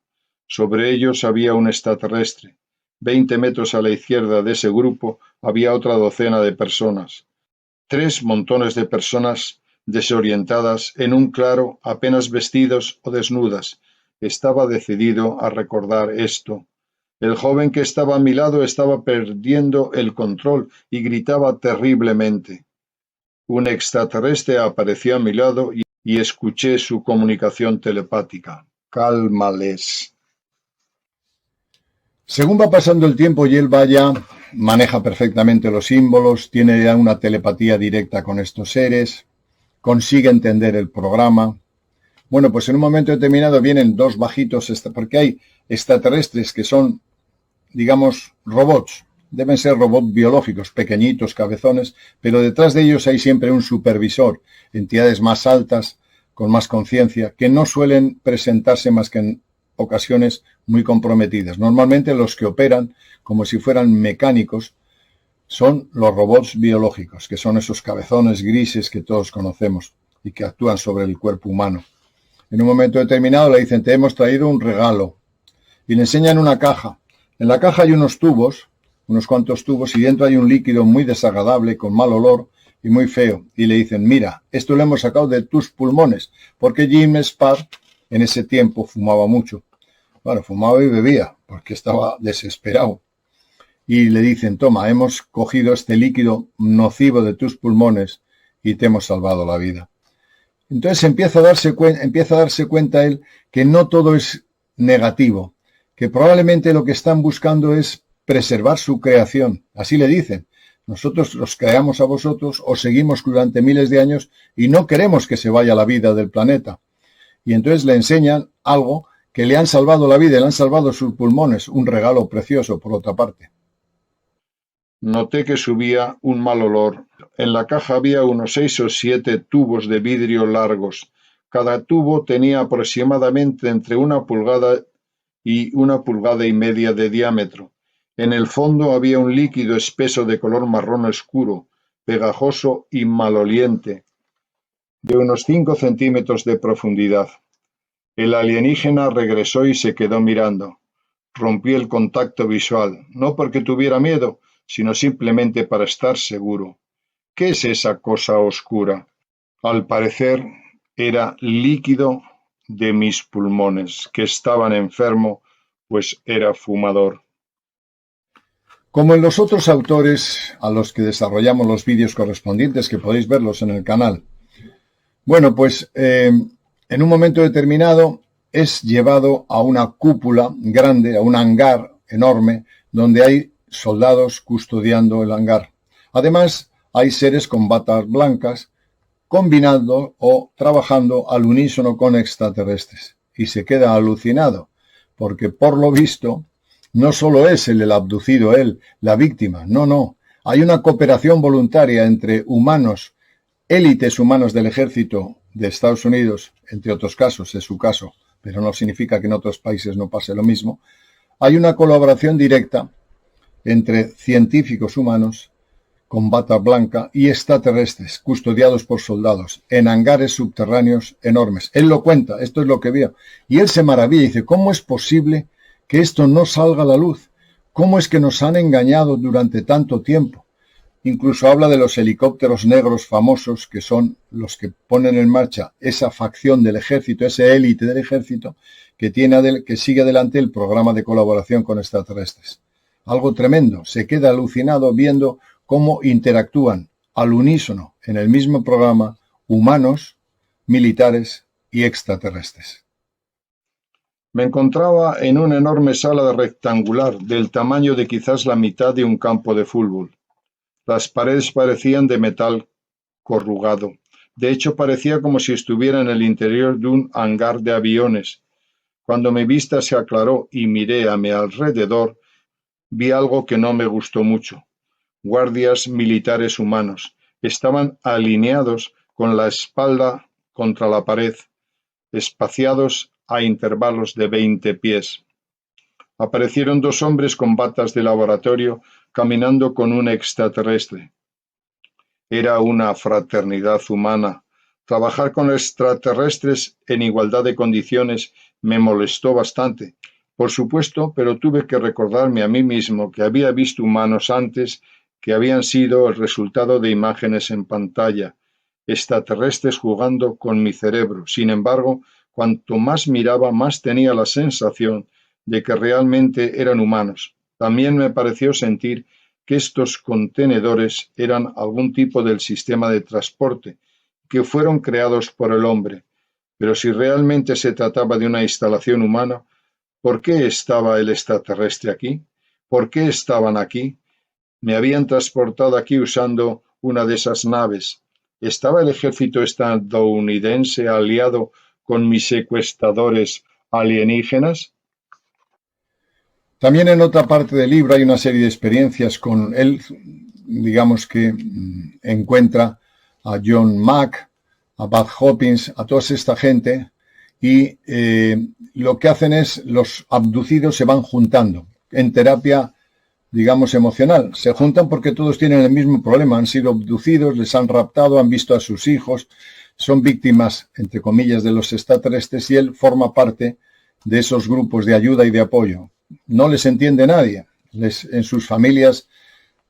Sobre ellos había un extraterrestre. 20 metros a la izquierda de ese grupo había otra docena de personas. 3 montones de personas desorientadas en un claro, apenas vestidos o desnudas. Estaba decidido a recordar esto. El joven que estaba a mi lado estaba perdiendo el control y gritaba terriblemente. Un extraterrestre apareció a mi lado y escuché su comunicación telepática. Cálmales. Según va pasando el tiempo y él maneja perfectamente los símbolos, tiene ya una telepatía directa con estos seres, consigue entender el programa. Bueno, pues en un momento determinado vienen 2 bajitos, porque hay extraterrestres que son, digamos, robots. Deben ser robots biológicos, pequeñitos, cabezones, pero detrás de ellos hay siempre un supervisor, entidades más altas, con más conciencia, que no suelen presentarse más que en ocasiones muy comprometidas. Normalmente los que operan como si fueran mecánicos son los robots biológicos, que son esos cabezones grises que todos conocemos y que actúan sobre el cuerpo humano. En un momento determinado le dicen, te hemos traído un regalo, y le enseñan una caja. En la caja hay unos tubos, unos cuantos tubos, y dentro hay un líquido muy desagradable, con mal olor y muy feo. Y le dicen, mira, esto lo hemos sacado de tus pulmones, porque Jim Sparr en ese tiempo fumaba mucho. Bueno, fumaba y bebía, porque estaba desesperado. Y le dicen, toma, hemos cogido este líquido nocivo de tus pulmones y te hemos salvado la vida. Entonces empieza a darse cuenta él que no todo es negativo, que probablemente lo que están buscando es preservar su creación. Así le dicen, nosotros los creamos a vosotros, os seguimos durante miles de años y no queremos que se vaya la vida del planeta. Y entonces le enseñan algo que le han salvado la vida, le han salvado sus pulmones, un regalo precioso por otra parte. Noté que subía un mal olor. En la caja había unos 6 o 7 tubos de vidrio largos. Cada tubo tenía aproximadamente entre 1 pulgada y 1,5 pulgadas de diámetro. En el fondo había un líquido espeso de color marrón oscuro, pegajoso y maloliente, de unos 5 centímetros de profundidad. El alienígena regresó y se quedó mirando. Rompí el contacto visual, no porque tuviera miedo, sino simplemente para estar seguro. ¿Qué es esa cosa oscura? Al parecer era líquido de mis pulmones, que estaban enfermo, pues era fumador. Como en los otros autores a los que desarrollamos los vídeos correspondientes, que podéis verlos en el canal. Bueno, pues en un momento determinado es llevado a una cúpula grande, a un hangar enorme, donde hay soldados custodiando el hangar. Además, hay seres con batas blancas combinando o trabajando al unísono con extraterrestres. Y se queda alucinado, porque por lo visto, no solo es el abducido, él, la víctima, no. Hay una cooperación voluntaria entre humanos, élites humanos del ejército de Estados Unidos, entre otros casos, es su caso, pero no significa que en otros países no pase lo mismo. Hay una colaboración directa entre científicos humanos con bata blanca y extraterrestres custodiados por soldados en hangares subterráneos enormes. Él lo cuenta, esto es lo que vio. Y él se maravilla y dice, ¿cómo es posible que esto no salga a la luz? ¿Cómo es que nos han engañado durante tanto tiempo? Incluso habla de los helicópteros negros famosos, que son los que ponen en marcha esa facción del ejército, esa élite del ejército, que sigue adelante el programa de colaboración con extraterrestres. Algo tremendo. Se queda alucinado viendo cómo interactúan al unísono en el mismo programa humanos, militares y extraterrestres. Me encontraba en una enorme sala rectangular del tamaño de quizás la mitad de un campo de fútbol. Las paredes parecían de metal corrugado. De hecho, parecía como si estuviera en el interior de un hangar de aviones. Cuando mi vista se aclaró y miré a mi alrededor, vi algo que no me gustó mucho. Guardias militares humanos. Estaban alineados con la espalda contra la pared, espaciados a intervalos de 20 pies. Aparecieron dos hombres con batas de laboratorio caminando con un extraterrestre. Era una fraternidad humana. Trabajar con extraterrestres en igualdad de condiciones me molestó bastante, por supuesto, pero tuve que recordarme a mí mismo que había visto humanos antes que habían sido el resultado de imágenes en pantalla, extraterrestres jugando con mi cerebro. Sin embargo, cuanto más miraba, más tenía la sensación de que realmente eran humanos. También me pareció sentir que estos contenedores eran algún tipo del sistema de transporte, que fueron creados por el hombre. Pero si realmente se trataba de una instalación humana, ¿por qué estaba el extraterrestre aquí? ¿Por qué estaban aquí? Me habían transportado aquí usando una de esas naves. ¿Estaba el ejército estadounidense aliado con mis secuestradores alienígenas? También en otra parte del libro hay una serie de experiencias con él, digamos que encuentra a John Mack, a Bud Hopkins, a toda esta gente, y lo que hacen es los abducidos se van juntando en terapia, digamos, emocional. Se juntan porque todos tienen el mismo problema, han sido abducidos, les han raptado, han visto a sus hijos, son víctimas, entre comillas, de los extraterrestres, y él forma parte de esos grupos de ayuda y de apoyo. No les entiende nadie. En sus familias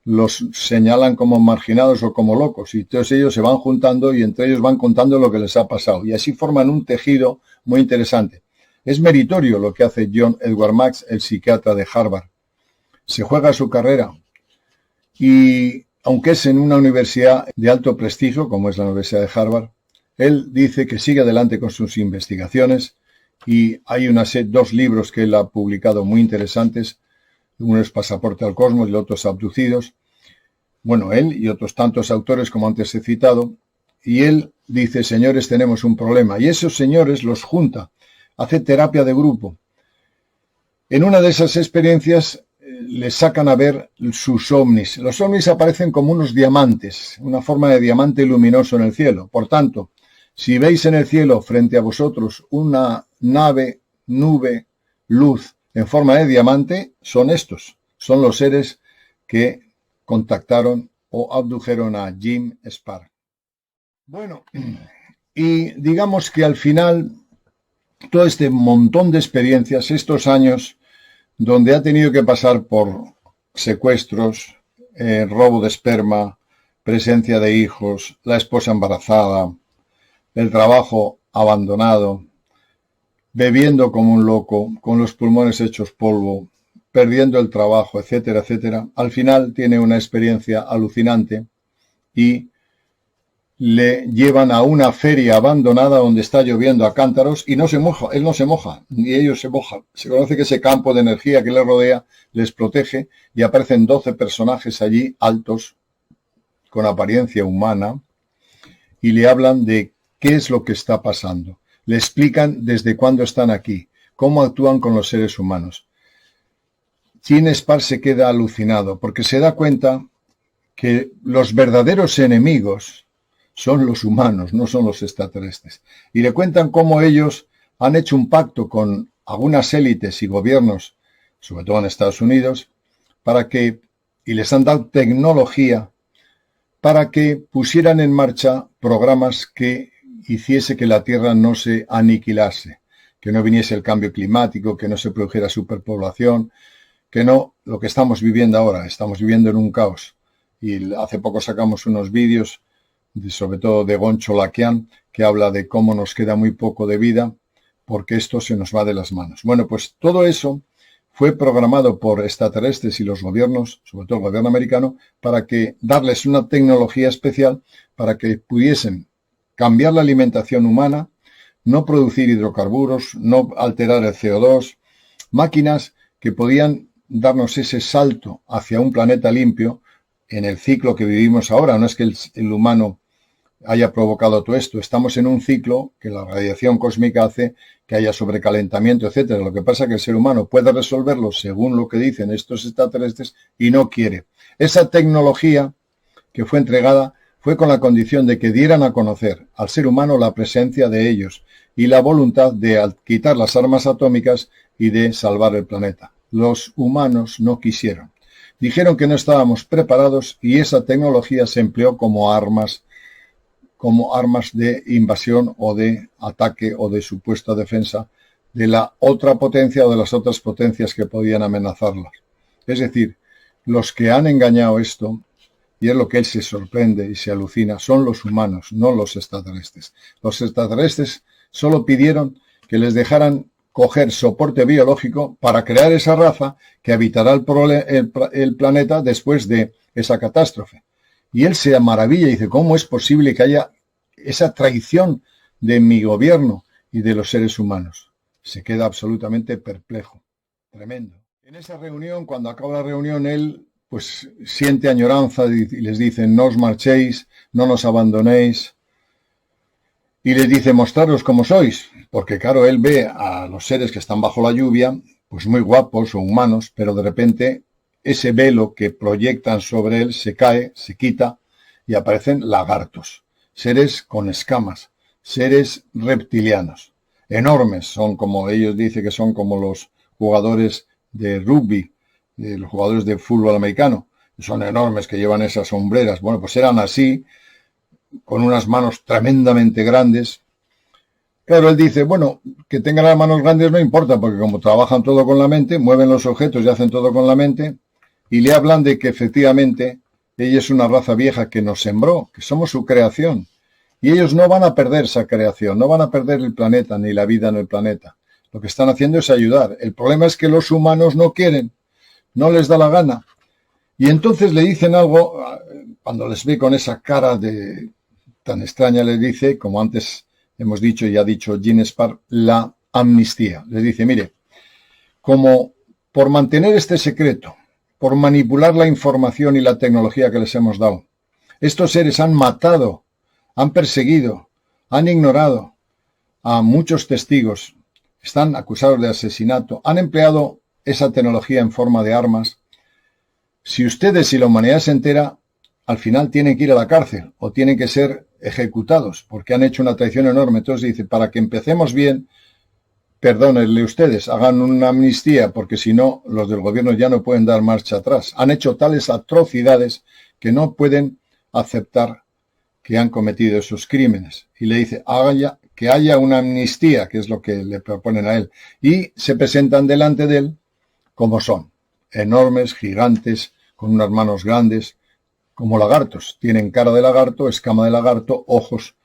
los señalan como marginados o como locos, y todos ellos se van juntando y entre ellos van contando lo que les ha pasado, y así forman un tejido muy interesante. Es meritorio lo que hace John Edward Max, el psiquiatra de Harvard. Se juega su carrera, y aunque es en una universidad de alto prestigio, como es la Universidad de Harvard, él dice que sigue adelante con sus investigaciones, y hay dos libros que él ha publicado muy interesantes. Uno es Pasaporte al Cosmos y el otro es Abducidos. Bueno, él y otros tantos autores, como antes he citado, y él dice: señores, tenemos un problema. Y esos señores los junta, hace terapia de grupo. En una de esas experiencias les sacan a ver sus ovnis. Los ovnis aparecen como unos diamantes, una forma de diamante luminoso en el cielo. Por tanto, si veis en el cielo frente a vosotros una nave, nube, luz en forma de diamante, son los seres que contactaron o abdujeron a Jim Spark. Bueno, y digamos que al final, todo este montón de experiencias, estos años, donde ha tenido que pasar por secuestros, robo de esperma, presencia de hijos, la esposa embarazada, el trabajo abandonado, bebiendo como un loco, con los pulmones hechos polvo, perdiendo el trabajo, etcétera, etcétera. Al final tiene una experiencia alucinante y le llevan a una feria abandonada donde está lloviendo a cántaros y no se moja, él no se moja, ni ellos se mojan. Se conoce que ese campo de energía que le rodea les protege, y aparecen 12 personajes allí, altos, con apariencia humana, y le hablan de qué es lo que está pasando. Le explican desde cuándo están aquí, cómo actúan con los seres humanos. Gene Spark se queda alucinado porque se da cuenta que los verdaderos enemigos son los humanos, no son los extraterrestres. Y le cuentan cómo ellos han hecho un pacto con algunas élites y gobiernos, sobre todo en Estados Unidos, y les han dado tecnología para que pusieran en marcha programas que hiciese que la Tierra no se aniquilase, que no viniese el cambio climático, que no se produjera superpoblación, que no lo que estamos viviendo ahora. Estamos viviendo en un caos. y hace poco sacamos unos vídeos, sobre todo de Goncho Laquian, que habla de cómo nos queda muy poco de vida porque esto se nos va de las manos. Bueno, pues todo eso fue programado por extraterrestres y los gobiernos, sobre todo el gobierno americano, para que darles una tecnología especial para que pudiesen cambiar la alimentación humana, no producir hidrocarburos, no alterar el CO2, máquinas que podían darnos ese salto hacia un planeta limpio en el ciclo que vivimos ahora. No es que el humano haya provocado todo esto, estamos en un ciclo que la radiación cósmica hace que haya sobrecalentamiento, etcétera. Lo que pasa es que el ser humano puede resolverlo según lo que dicen estos extraterrestres y no quiere. Esa tecnología que fue entregada fue con la condición de que dieran a conocer al ser humano la presencia de ellos y la voluntad de quitar las armas atómicas y de salvar el planeta. Los humanos no quisieron. Dijeron que no estábamos preparados y esa tecnología se empleó como armas de invasión o de ataque o de supuesta defensa de la otra potencia o de las otras potencias que podían amenazarlas. Es decir, los que han engañado esto, y es lo que él se sorprende y se alucina, son los humanos, no los extraterrestres. Los extraterrestres solo pidieron que les dejaran coger soporte biológico para crear esa raza que habitará el planeta después de esa catástrofe. Y él se maravilla y dice, ¿cómo es posible que haya esa traición de mi gobierno y de los seres humanos? Se queda absolutamente perplejo. Tremendo. En esa reunión, cuando acaba la reunión, él pues siente añoranza y les dice, no os marchéis, no nos abandonéis. Y les dice, mostraros como sois. Porque claro, él ve a los seres que están bajo la lluvia, pues muy guapos o humanos, pero de repente ese velo que proyectan sobre él se cae, se quita y aparecen lagartos, seres con escamas, seres reptilianos, enormes, son como ellos dicen que son como los jugadores de rugby, los jugadores de fútbol americano, son enormes que llevan esas sombreras. Bueno, pues eran así, con unas manos tremendamente grandes. Claro, él dice, bueno, que tengan las manos grandes no importa, porque como trabajan todo con la mente, mueven los objetos y hacen todo con la mente, y le hablan de que efectivamente ella es una raza vieja que nos sembró, que somos su creación, y ellos no van a perder esa creación, no van a perder el planeta ni la vida en el planeta. Lo que están haciendo es ayudar. El problema es que los humanos no quieren, no les da la gana. Y entonces le dicen algo, cuando les ve con esa cara tan extraña, les dice, como antes hemos dicho y ha dicho Gene Spark, la amnistía. Les dice, mire, como por mantener este secreto, por manipular la información y la tecnología que les hemos dado, estos seres han matado, han perseguido, han ignorado a muchos testigos, están acusados de asesinato, han empleado esa tecnología en forma de armas. Si ustedes y la humanidad se entera, al final tienen que ir a la cárcel o tienen que ser ejecutados porque han hecho una traición enorme. Entonces dice, para que empecemos bien, perdónenle ustedes, hagan una amnistía, porque si no, los del gobierno ya no pueden dar marcha atrás. Han hecho tales atrocidades que no pueden aceptar que han cometido esos crímenes. Y le dice, que haya una amnistía, que es lo que le proponen a él. Y se presentan delante de él como son, enormes, gigantes, con unas manos grandes, como lagartos. Tienen cara de lagarto, escama de lagarto, ojos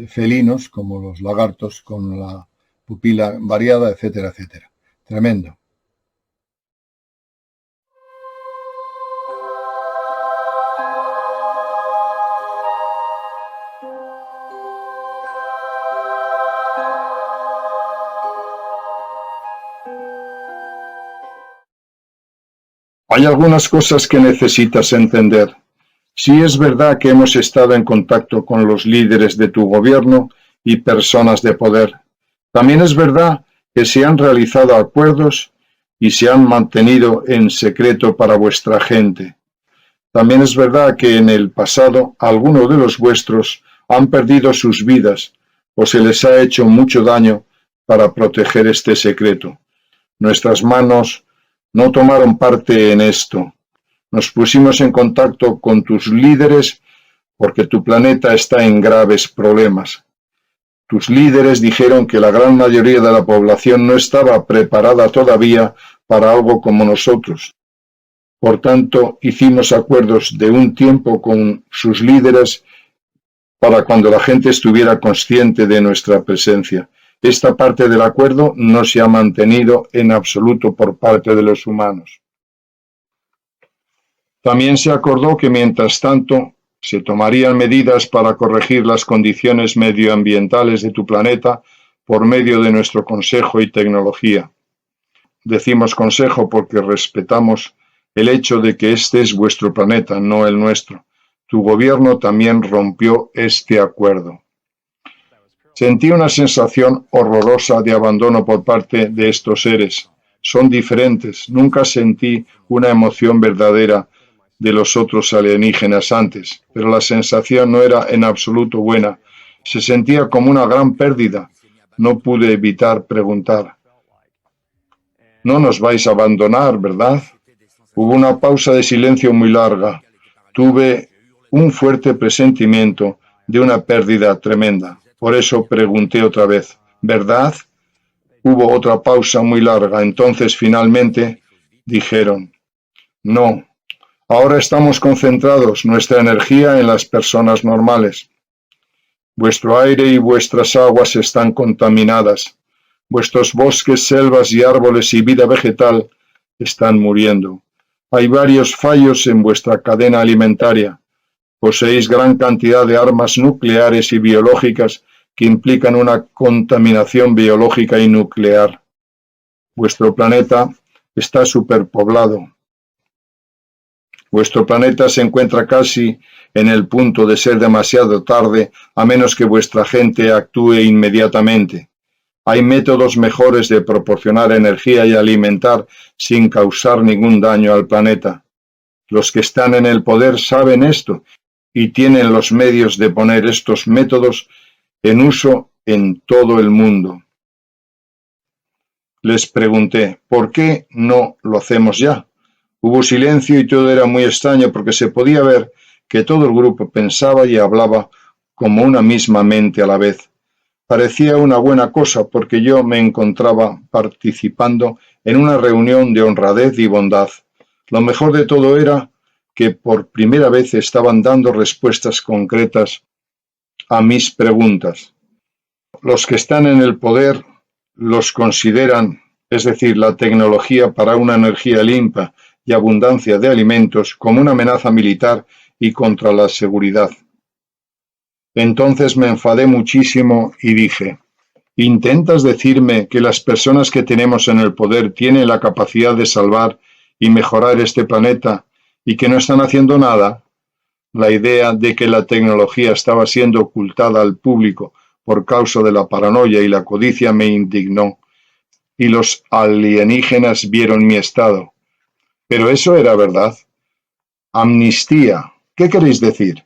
felinos, como los lagartos, con la pupila variada, etcétera, etcétera. Tremendo. Hay algunas cosas que necesitas entender. Sí es verdad que hemos estado en contacto con los líderes de tu gobierno y personas de poder. También es verdad que se han realizado acuerdos y se han mantenido en secreto para vuestra gente. También es verdad que en el pasado algunos de los vuestros han perdido sus vidas o se les ha hecho mucho daño para proteger este secreto. Nuestras manos no tomaron parte en esto. Nos pusimos en contacto con tus líderes porque tu planeta está en graves problemas. Tus líderes dijeron que la gran mayoría de la población no estaba preparada todavía para algo como nosotros. Por tanto, hicimos acuerdos de un tiempo con sus líderes para cuando la gente estuviera consciente de nuestra presencia. Esta parte del acuerdo no se ha mantenido en absoluto por parte de los humanos. También se acordó que mientras tanto se tomarían medidas para corregir las condiciones medioambientales de tu planeta por medio de nuestro consejo y tecnología. Decimos consejo porque respetamos el hecho de que este es vuestro planeta, no el nuestro. Tu gobierno también rompió este acuerdo. Sentí una sensación horrorosa de abandono por parte de estos seres. Son diferentes. Nunca sentí una emoción verdadera de los otros alienígenas antes, pero la sensación no era en absoluto buena. Se sentía como una gran pérdida. No pude evitar preguntar. No nos vais a abandonar, ¿verdad? Hubo una pausa de silencio muy larga. Tuve un fuerte presentimiento de una pérdida tremenda. Por eso pregunté otra vez, ¿verdad? Hubo otra pausa muy larga. Entonces finalmente dijeron, no. Ahora estamos concentrados nuestra energía en las personas normales. Vuestro aire y vuestras aguas están contaminadas. Vuestros bosques, selvas y árboles y vida vegetal están muriendo. Hay varios fallos en vuestra cadena alimentaria. Poseéis gran cantidad de armas nucleares y biológicas que implican una contaminación biológica y nuclear. Vuestro planeta está superpoblado. Vuestro planeta se encuentra casi en el punto de ser demasiado tarde, a menos que vuestra gente actúe inmediatamente. Hay métodos mejores de proporcionar energía y alimentar sin causar ningún daño al planeta. Los que están en el poder saben esto y tienen los medios de poner estos métodos en uso en todo el mundo. Les pregunté, ¿por qué no lo hacemos ya? Hubo silencio y todo era muy extraño porque se podía ver que todo el grupo pensaba y hablaba como una misma mente a la vez. Parecía una buena cosa porque yo me encontraba participando en una reunión de honradez y bondad. Lo mejor de todo era que por primera vez estaban dando respuestas concretas a mis preguntas. Los que están en el poder los consideran, es decir, la tecnología para una energía limpia y abundancia de alimentos, como una amenaza militar y contra la seguridad. Entonces me enfadé muchísimo y dije, ¿intentas decirme que las personas que tenemos en el poder tienen la capacidad de salvar y mejorar este planeta y que no están haciendo nada? La idea de que la tecnología estaba siendo ocultada al público por causa de la paranoia y la codicia me indignó, y los alienígenas vieron mi estado. Pero eso era verdad. Amnistía. ¿Qué queréis decir?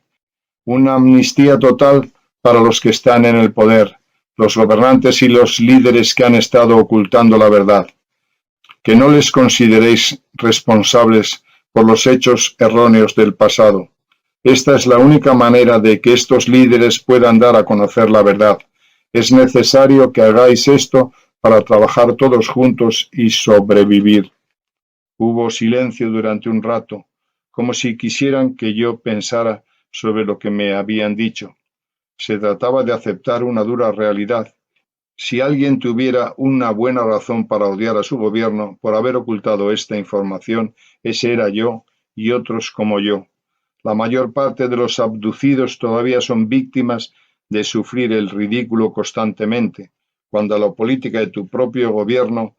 Una amnistía total para los que están en el poder, los gobernantes y los líderes que han estado ocultando la verdad. Que no les consideréis responsables por los hechos erróneos del pasado. Esta es la única manera de que estos líderes puedan dar a conocer la verdad. Es necesario que hagáis esto para trabajar todos juntos y sobrevivir. Hubo silencio durante un rato, como si quisieran que yo pensara sobre lo que me habían dicho. Se trataba de aceptar una dura realidad. Si alguien tuviera una buena razón para odiar a su gobierno por haber ocultado esta información, ese era yo y otros como yo. La mayor parte de los abducidos todavía son víctimas de sufrir el ridículo constantemente, cuando la política de tu propio gobierno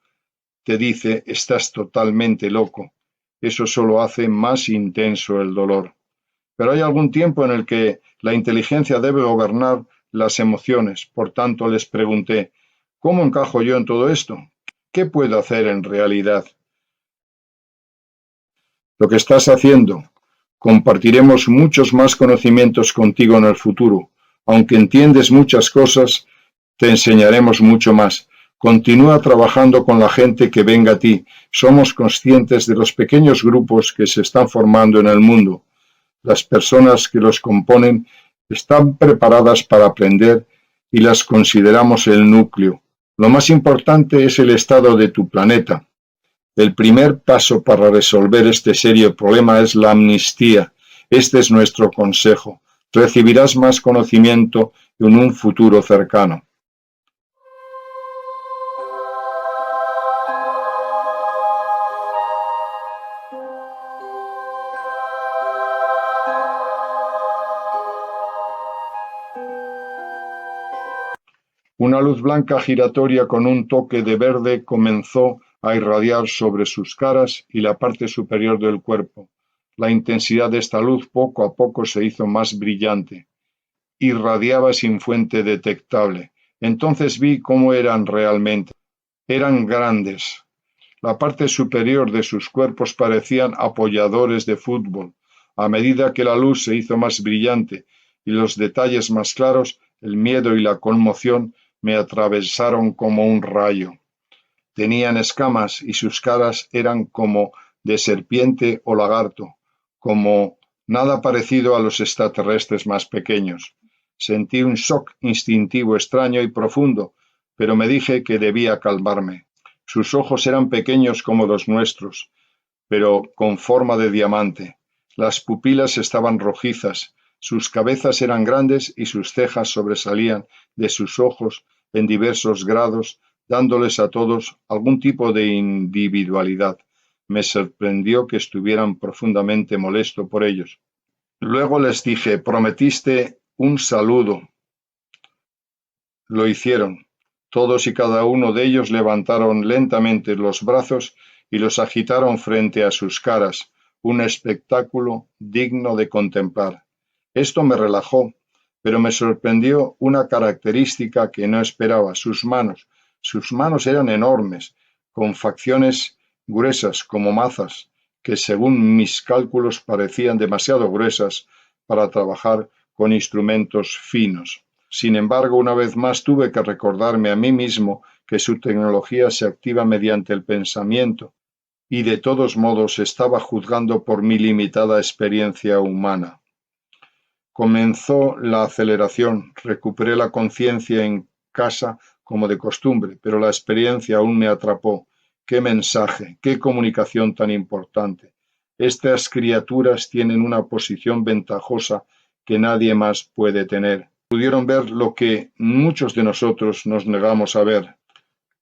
te dice estás totalmente loco. Eso solo hace más intenso el dolor. Pero hay algún tiempo en el que la inteligencia debe gobernar las emociones. Por tanto, les pregunté, ¿cómo encajo yo en todo esto? ¿Qué puedo hacer en realidad? Lo que estás haciendo. Compartiremos muchos más conocimientos contigo en el futuro. Aunque entiendes muchas cosas, te enseñaremos mucho más. Continúa trabajando con la gente que venga a ti. Somos conscientes de los pequeños grupos que se están formando en el mundo. Las personas que los componen están preparadas para aprender y las consideramos el núcleo. Lo más importante es el estado de tu planeta. El primer paso para resolver este serio problema es la amnistía. Este es nuestro consejo. Recibirás más conocimiento en un futuro cercano. Una luz blanca giratoria con un toque de verde comenzó a irradiar sobre sus caras y la parte superior del cuerpo. La intensidad de esta luz poco a poco se hizo más brillante. Irradiaba sin fuente detectable. Entonces vi cómo eran realmente. Eran grandes. La parte superior de sus cuerpos parecían apoyadores de fútbol. A medida que la luz se hizo más brillante y los detalles más claros, el miedo y la conmoción me atravesaron como un rayo. Tenían escamas y sus caras eran como de serpiente o lagarto, como nada parecido a los extraterrestres más pequeños. Sentí un shock instintivo extraño y profundo, pero me dije que debía calmarme. Sus ojos eran pequeños como los nuestros, pero con forma de diamante. Las pupilas estaban rojizas, sus cabezas eran grandes y sus cejas sobresalían de sus ojos en diversos grados, dándoles a todos algún tipo de individualidad. Me sorprendió que estuvieran profundamente molesto por ellos. Luego les dije, prometiste un saludo. Lo hicieron. Todos y cada uno de ellos levantaron lentamente los brazos y los agitaron frente a sus caras, un espectáculo digno de contemplar. Esto me relajó, pero me sorprendió una característica que no esperaba, sus manos. Sus manos eran enormes, con facciones gruesas como mazas, que según mis cálculos parecían demasiado gruesas para trabajar con instrumentos finos. Sin embargo, una vez más tuve que recordarme a mí mismo que su tecnología se activa mediante el pensamiento y de todos modos estaba juzgando por mi limitada experiencia humana. Comenzó la aceleración, recuperé la conciencia en casa como de costumbre, pero la experiencia aún me atrapó. ¡Qué mensaje! ¡Qué comunicación tan importante! Estas criaturas tienen una posición ventajosa que nadie más puede tener. Pudieron ver lo que muchos de nosotros nos negamos a ver.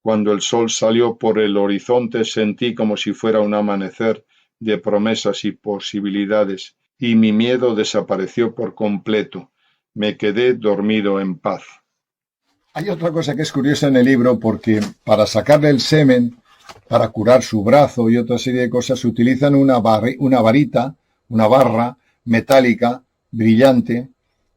Cuando el sol salió por el horizonte sentí como si fuera un amanecer de promesas y posibilidades, y mi miedo desapareció por completo. Me quedé dormido en paz. Hay otra cosa que es curiosa en el libro porque para sacarle el semen, para curar su brazo y otra serie de cosas, utilizan una varita, una barra metálica brillante,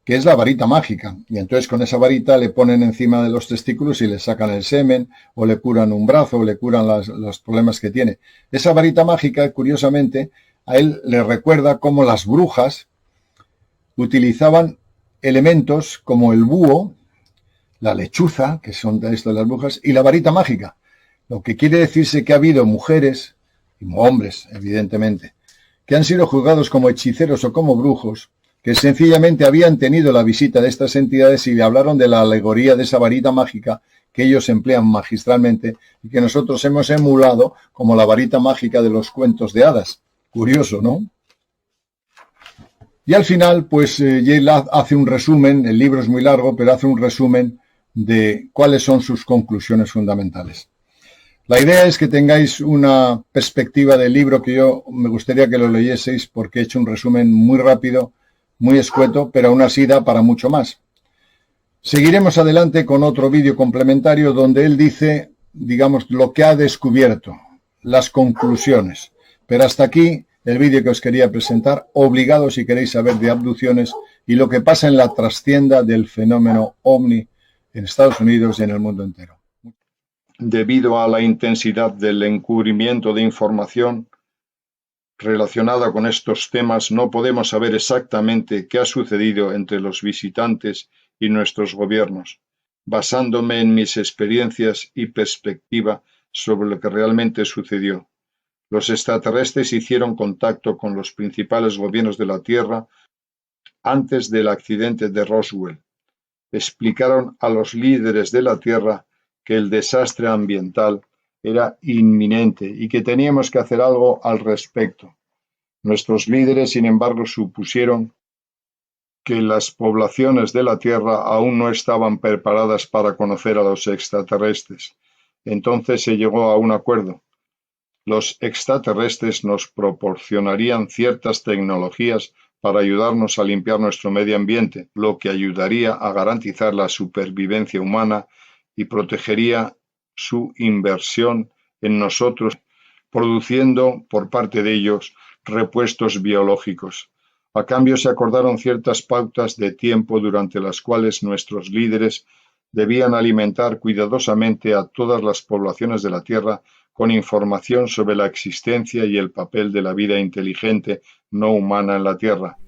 que es la varita mágica. Y entonces con esa varita le ponen encima de los testículos y le sacan el semen, o le curan un brazo, o le curan los problemas que tiene. Esa varita mágica, curiosamente, a él le recuerda cómo las brujas utilizaban elementos como el búho, la lechuza, que son de esto de las brujas, y la varita mágica. Lo que quiere decirse que ha habido mujeres, y hombres, evidentemente, que han sido juzgados como hechiceros o como brujos, que sencillamente habían tenido la visita de estas entidades y le hablaron de la alegoría de esa varita mágica que ellos emplean magistralmente y que nosotros hemos emulado como la varita mágica de los cuentos de hadas. Curioso, ¿no? Y al final, pues Yale hace un resumen, el libro es muy largo, pero hace un resumen de cuáles son sus conclusiones fundamentales. La idea es que tengáis una perspectiva del libro que yo me gustaría que lo leyeseis porque he hecho un resumen muy rápido, muy escueto, pero aún así da para mucho más. Seguiremos adelante con otro vídeo complementario donde él dice, digamos, lo que ha descubierto, las conclusiones. Pero hasta aquí el vídeo que os quería presentar, obligado si queréis saber de abducciones y lo que pasa en la trastienda del fenómeno OVNI en Estados Unidos y en el mundo entero. Debido a la intensidad del encubrimiento de información relacionada con estos temas, no podemos saber exactamente qué ha sucedido entre los visitantes y nuestros gobiernos. Basándome en mis experiencias y perspectiva sobre lo que realmente sucedió, los extraterrestres hicieron contacto con los principales gobiernos de la Tierra antes del accidente de Roswell. Explicaron a los líderes de la Tierra que el desastre ambiental era inminente y que teníamos que hacer algo al respecto. Nuestros líderes, sin embargo, supusieron que las poblaciones de la Tierra aún no estaban preparadas para conocer a los extraterrestres. Entonces se llegó a un acuerdo. Los extraterrestres nos proporcionarían ciertas tecnologías para ayudarnos a limpiar nuestro medio ambiente, lo que ayudaría a garantizar la supervivencia humana y protegería su inversión en nosotros, produciendo por parte de ellos repuestos biológicos. A cambio se acordaron ciertas pautas de tiempo durante las cuales nuestros líderes debían alimentar cuidadosamente a todas las poblaciones de la Tierra con información sobre la existencia y el papel de la vida inteligente no humana en la Tierra.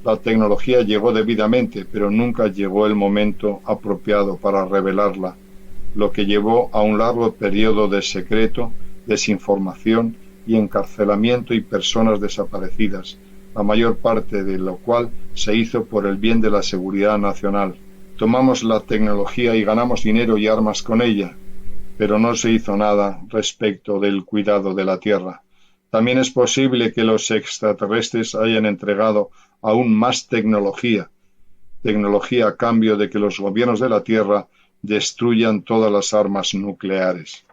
La tecnología llegó debidamente, pero nunca llegó el momento apropiado para revelarla, lo que llevó a un largo periodo de secreto, desinformación y encarcelamiento y personas desaparecidas, la mayor parte de lo cual se hizo por el bien de la seguridad nacional. Tomamos la tecnología y ganamos dinero y armas con ella, pero no se hizo nada respecto del cuidado de la Tierra. También es posible que los extraterrestres hayan entregado aún más tecnología a cambio de que los gobiernos de la Tierra destruyan todas las armas nucleares.